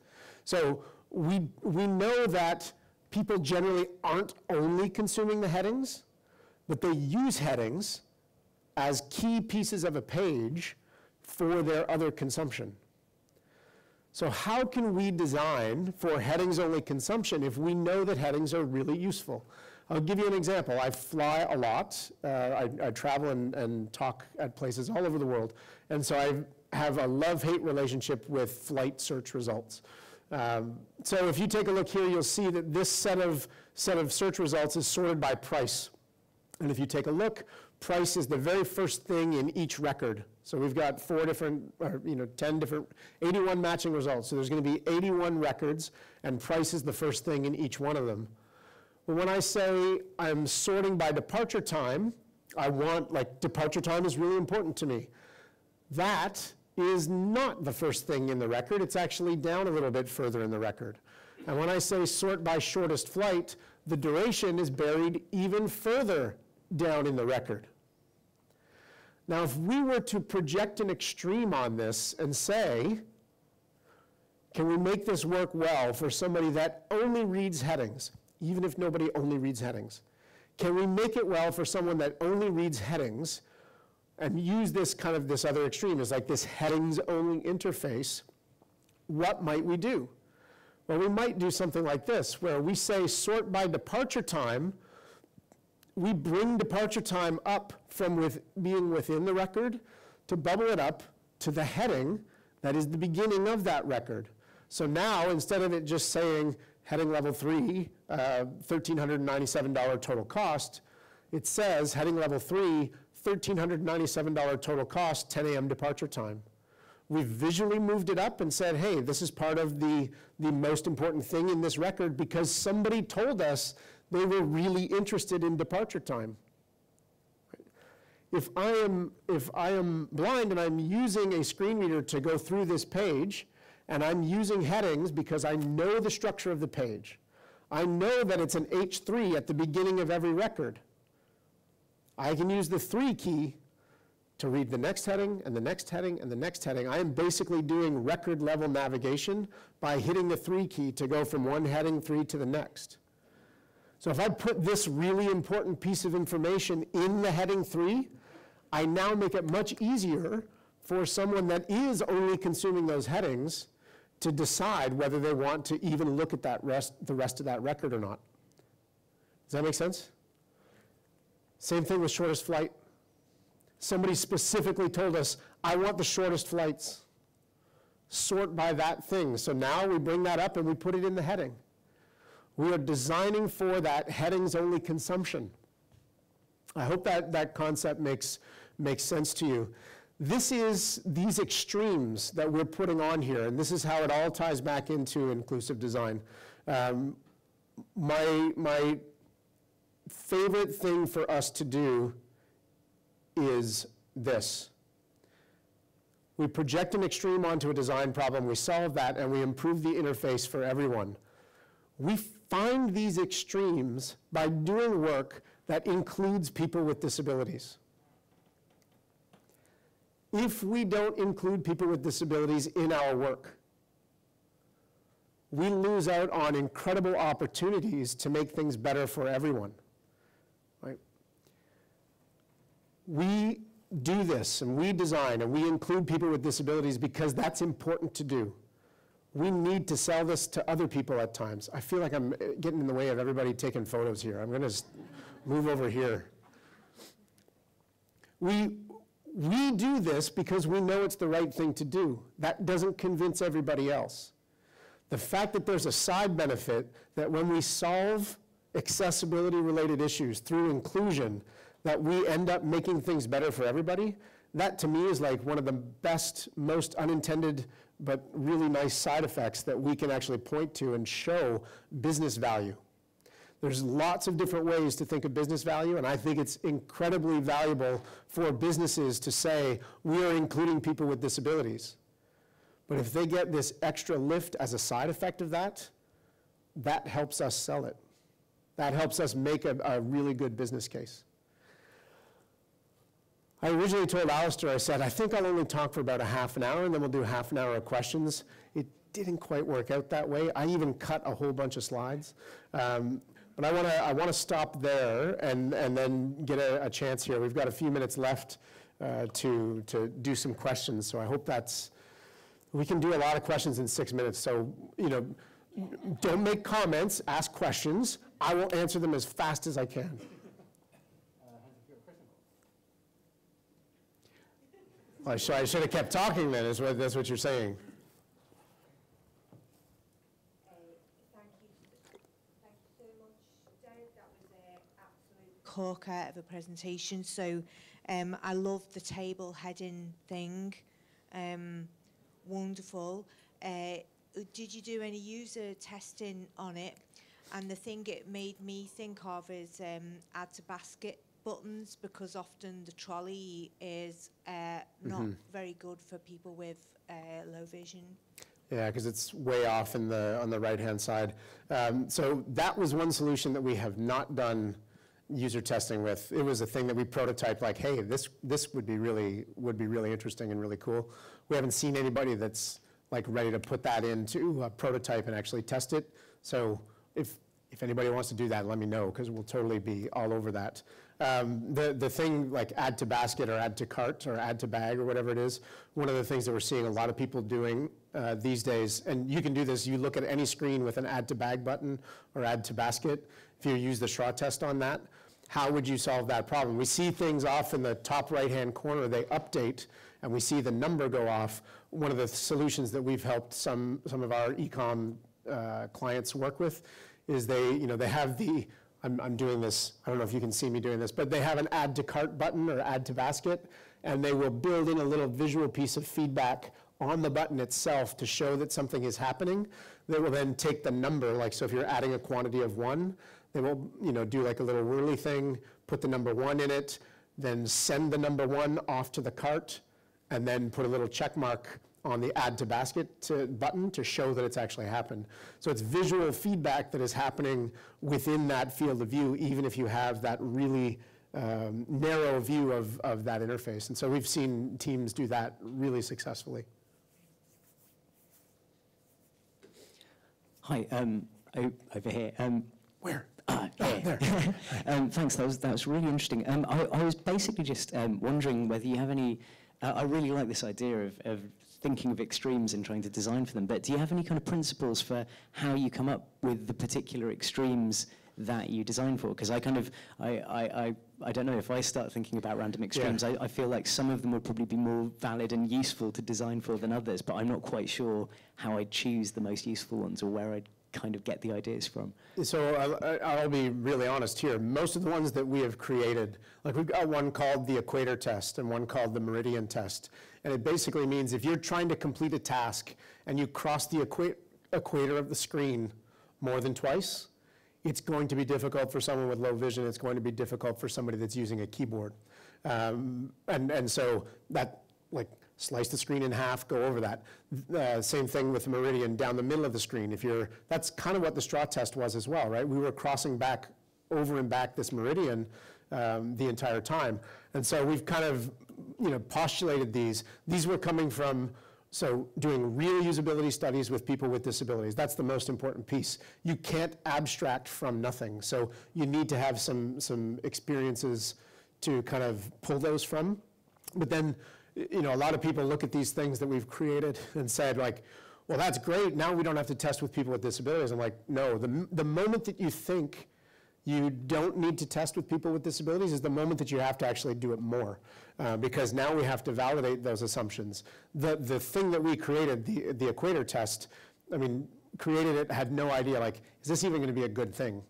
So we know that people generally aren't only consuming the headings, but they use headings as key pieces of a page for their other consumption. So how can we design for headings-only consumption if we know that headings are really useful? I'll give you an example. I fly a lot. I travel and talk at places all over the world. And so I have a love-hate relationship with flight search results. So if you take a look here, you'll see that this set of search results is sorted by price. And if you take a look, price is the very first thing in each record. So we've got 10 different, 81 matching results. So there's going to be 81 records, and price is the first thing in each one of them. But when I say I'm sorting by departure time, I want, like, departure time is really important to me. That is not the first thing in the record. It's actually down a little bit further in the record. And when I say sort by shortest flight, the duration is buried even further down in the record. Now, if we were to project an extreme on this and say, can we make this work well for somebody that only reads headings, even if nobody only reads headings? Can we make it well for someone that only reads headings and use this kind of this other extreme as like this headings-only interface? What might we do? Well, we might do something like this, where we say sort by departure time. We bring departure time up from being within the record to bubble it up to the heading that is the beginning of that record. So now, instead of it just saying heading level 3, $1,397 total cost, it says heading level 3, $1,397 total cost, 10 a.m. departure time. We've visually moved it up and said, hey, this is part of the most important thing in this record because somebody told us they were really interested in departure time. If I am blind and I'm using a screen reader to go through this page, and I'm using headings because I know the structure of the page, I know that it's an H3 at the beginning of every record. I can use the 3 key to read the next heading and the next heading and the next heading. I am basically doing record level navigation by hitting the 3 key to go from one heading 3 to the next. So if I put this really important piece of information in the heading 3, I now make it much easier for someone that is only consuming those headings to decide whether they want to even look at the rest of that record or not. Does that make sense? Same thing with shortest flight. Somebody specifically told us, I want the shortest flights. Sort by that thing. So now we bring that up and we put it in the heading. We are designing for that headings-only consumption. I hope that concept makes sense to you. This is these extremes that we're putting on here, and this is how it all ties back into inclusive design. My favorite thing for us to do is this. We project an extreme onto a design problem, we solve that, and we improve the interface for everyone. We find these extremes by doing work that includes people with disabilities. If we don't include people with disabilities in our work, we lose out on incredible opportunities to make things better for everyone. Right? We do this, and we design, and we include people with disabilities because that's important to do. We need to sell this to other people at times. I feel like I'm getting in the way of everybody taking photos here. I'm going to move over here. We do this because we know it's the right thing to do. That doesn't convince everybody else. The fact that there's a side benefit that when we solve accessibility-related issues through inclusion, that we end up making things better for everybody, that to me is like one of the best, most unintended, but really nice side effects that we can actually point to and show business value. There's lots of different ways to think of business value, and I think it's incredibly valuable for businesses to say, we are including people with disabilities. But if they get this extra lift as a side effect of that, that helps us sell it. That helps us make a really good business case. I originally told Alistair, I said, I think I'll only talk for about a half an hour, and then we'll do half an hour of questions. It didn't quite work out that way. I even cut a whole bunch of slides. But I want to stop there and then get a chance here. We've got a few minutes left to do some questions, so I hope we can do a lot of questions in 6 minutes. So, don't make comments, ask questions. I will answer them as fast as I can. I should have kept talking then, that's what you're saying. Corker of a presentation, so I love the table heading thing. Wonderful. Did you do any user testing on it? And the thing it made me think of is add to basket buttons, because often the trolley is not very good for people with low vision. Yeah, because it's way off on the right-hand side. So that was one solution that we have not done user testing with. It was a thing that we prototyped, like, hey, this would be really interesting and really cool. We haven't seen anybody that's like ready to put that into a prototype and actually test it. So if anybody wants to do that, let me know, because we'll totally be all over that. The thing like add to basket or add to cart or add to bag or whatever it is, one of the things that we're seeing a lot of people doing these days, and you can do this, you look at any screen with an add to bag button or add to basket. If you use the Schraw test on that, how would you solve that problem? We see things off in the top right-hand corner, they update, and we see the number go off. One of the solutions that we've helped some of our e-com clients work with is they have the, I'm doing this, I don't know if you can see me doing this, but they have an add to cart button or add to basket, and they will build in a little visual piece of feedback on the button itself to show that something is happening. They will then take the number, like, so if you're adding a quantity of 1, they will, do like a little whirly thing, put the number 1 in it, then send the number 1 off to the cart, and then put a little check mark on the add to basket button to show that it's actually happened. So it's visual feedback that is happening within that field of view, even if you have that really narrow view of that interface. And so we've seen teams do that really successfully. Hi, over here. Where? Here. Thanks, that was really interesting. I was basically just wondering whether you have any, I really like this idea of thinking of extremes and trying to design for them, but do you have any kind of principles for how you come up with the particular extremes that you design for? Because I don't know, if I start thinking about random extremes, I feel like some of them would probably be more valid and useful to design for than others, but I'm not quite sure how I'd choose the most useful ones or where I'd kind of get the ideas from. So I'll be really honest here. Most of the ones that we have created, like we've got one called the equator test and one called the meridian test. And it basically means if you're trying to complete a task and you cross the equator of the screen more than twice, it's going to be difficult for someone with low vision. It's going to be difficult for somebody that's using a keyboard. And so that, like, slice the screen in half, go over that. Same thing with the meridian down the middle of the screen. That's kind of what the straw test was as well, right? We were crossing back, over and back this meridian the entire time. And so we've kind of, postulated these. These were coming from, so doing real usability studies with people with disabilities. That's the most important piece. You can't abstract from nothing. So you need to have some experiences to kind of pull those from. But then, a lot of people look at these things that we've created and said, like, well, that's great. Now we don't have to test with people with disabilities. I'm like, no, the moment that you think you don't need to test with people with disabilities is the moment that you have to actually do it more, because now we have to validate those assumptions. The thing that we created, the equator test, created it, had no idea, like, is this even going to be a good thing?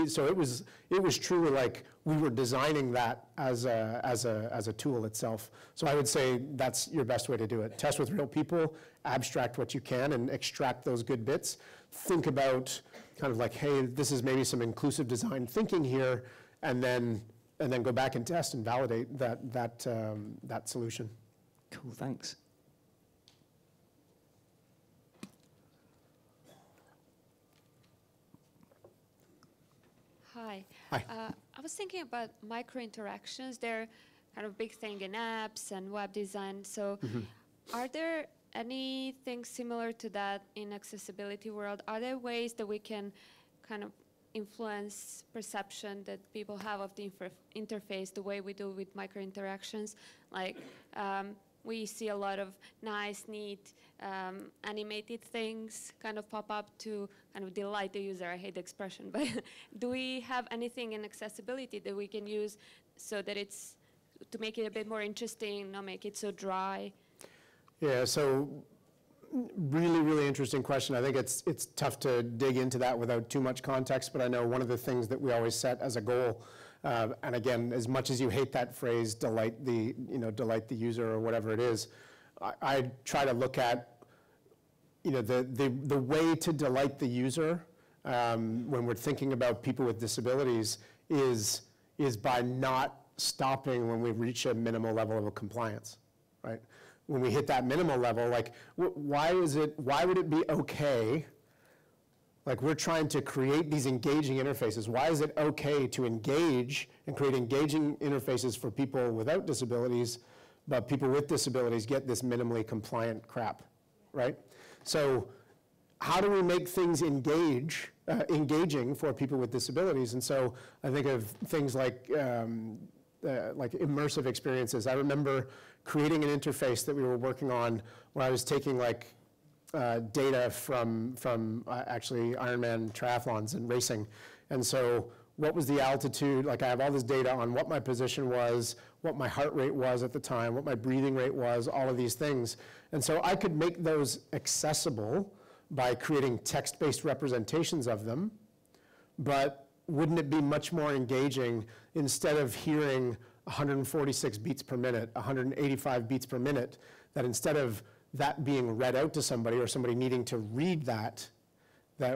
So it was truly like we were designing that as a tool itself. So I would say that's your best way to do it. Test with real people, abstract what you can, and extract those good bits. Think about kind of like, hey, this is maybe some inclusive design thinking here, and then go back and test and validate that solution. Cool, thanks. Hi. Hi. I was thinking about micro-interactions. They're kind of a big thing in apps and web design. So are there anything similar to that in accessibility world? Are there ways that we can kind of influence perception that people have of the interface the way we do with micro-interactions? Like, we see a lot of nice, neat, animated things kind of pop up to kind of delight the user. I hate the expression, but do we have anything in accessibility that we can use so that it's, to make it a bit more interesting, not make it so dry? Yeah, so really, really interesting question. I think it's tough to dig into that without too much context, but I know one of the things that we always set as a goal, and again, as much as you hate that phrase, delight the user or whatever it is, I try to look at, the way to delight the user when we're thinking about people with disabilities is by not stopping when we reach a minimal level of compliance, right? When we hit that minimal level, like, why would it be okay? Like, we're trying to create these engaging interfaces. Why is it okay to engage and create engaging interfaces for people without disabilities, but people with disabilities get this minimally compliant crap, right? So how do we make things engaging for people with disabilities? And so I think of things like immersive experiences. I remember creating an interface that we were working on where I was taking data from actually Ironman triathlons and racing. And so what was the altitude? Like, I have all this data on what my position was, what my heart rate was at the time, what my breathing rate was, all of these things. And so I could make those accessible by creating text-based representations of them, but wouldn't it be much more engaging instead of hearing 146 beats per minute, 185 beats per minute, that instead of that being read out to somebody or somebody needing to read that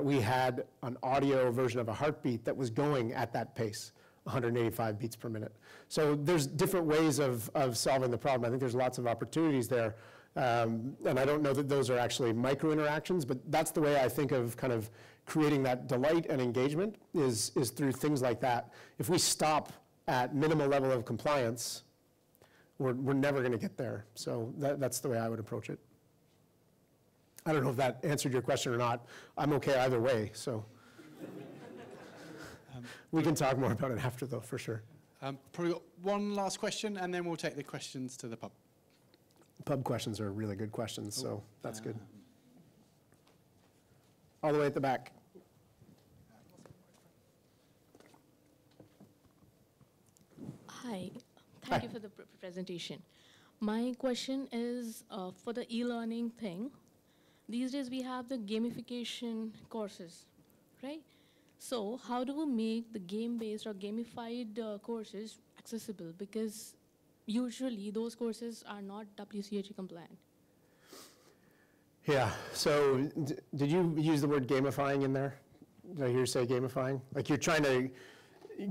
we had an audio version of a heartbeat that was going at that pace, 185 beats per minute. So there's different ways of solving the problem. I think there's lots of opportunities there. And I don't know that those are actually micro interactions, but that's the way I think of kind of creating that delight and engagement is through things like that. If we stop at minimal level of compliance, we're never going to get there. So that's the way I would approach it. I don't know if that answered your question or not. I'm okay either way, so. We can talk more about it after, though, for sure. Probably got one last question, and then we'll take the questions to the pub. Pub questions are really good questions, so that's good. All the way at the back. Hi, thank you for the presentation. My question is for the e-learning thing. These days we have the gamification courses, right? So how do we make the game-based or gamified courses accessible? Because usually those courses are not WCAG compliant. Yeah, so did you use the word gamifying in there? Did I hear you say gamifying? Like you're trying to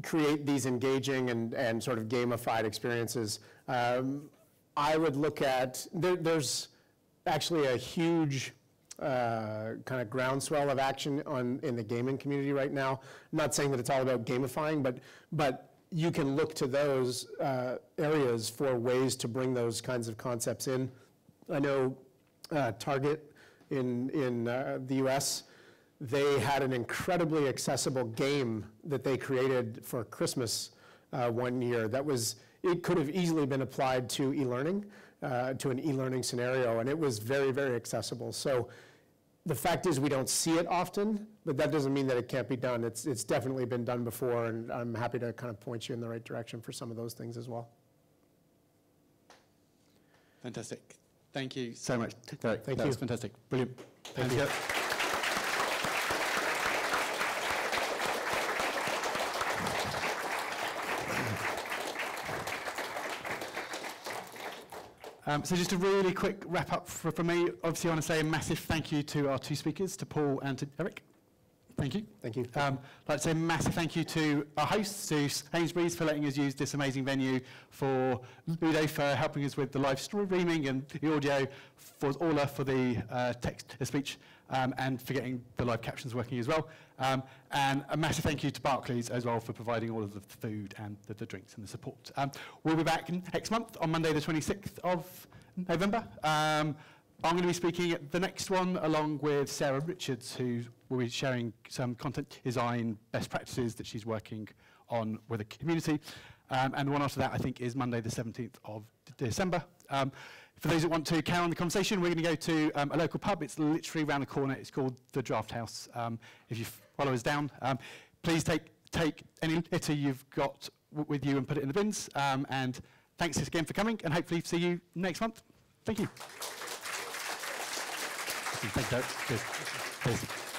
create these engaging and sort of gamified experiences. I would look at, there's actually a huge kind of groundswell of action in the gaming community right now. I'm not saying that it's all about gamifying, but you can look to those areas for ways to bring those kinds of concepts in. I know Target in the US, they had an incredibly accessible game that they created for Christmas one year that was, it could have easily been applied to e-learning, to an e-learning scenario, and it was very, very accessible. So the fact is we don't see it often, but that doesn't mean that it can't be done. It's definitely been done before, and I'm happy to kind of point you in the right direction for some of those things as well. Fantastic. Thank you so much, Derek. Thank that you. was fantastic. Brilliant. Thank you. So just a really quick wrap up from me. Obviously, I want to say a massive thank you to our two speakers, to Paul and to Eric. Thank you. Thank you. I'd like to say a massive thank you to our hosts, to Sainsbury's for letting us use this amazing venue, for Ludo for helping us with the live streaming and the audio, for Orla for the text-to-speech, and for getting the live captions working as well. And a massive thank you to Barclays as well for providing all of the food and the drinks and the support. We'll be back next month on Monday the 26th of November. I'm going to be speaking at the next one along with Sarah Richards, who will be sharing some content design best practices that she's working on with the community. And the one after that, I think, is Monday the 17th of December. For those that want to carry on the conversation, we're going to go to a local pub. It's literally around the corner. It's called the Draft House. If you follow us down, please take any litter you've got with you and put it in the bins. And thanks again for coming, and hopefully see you next month. Thank you. Thank you. Cheers. Cheers.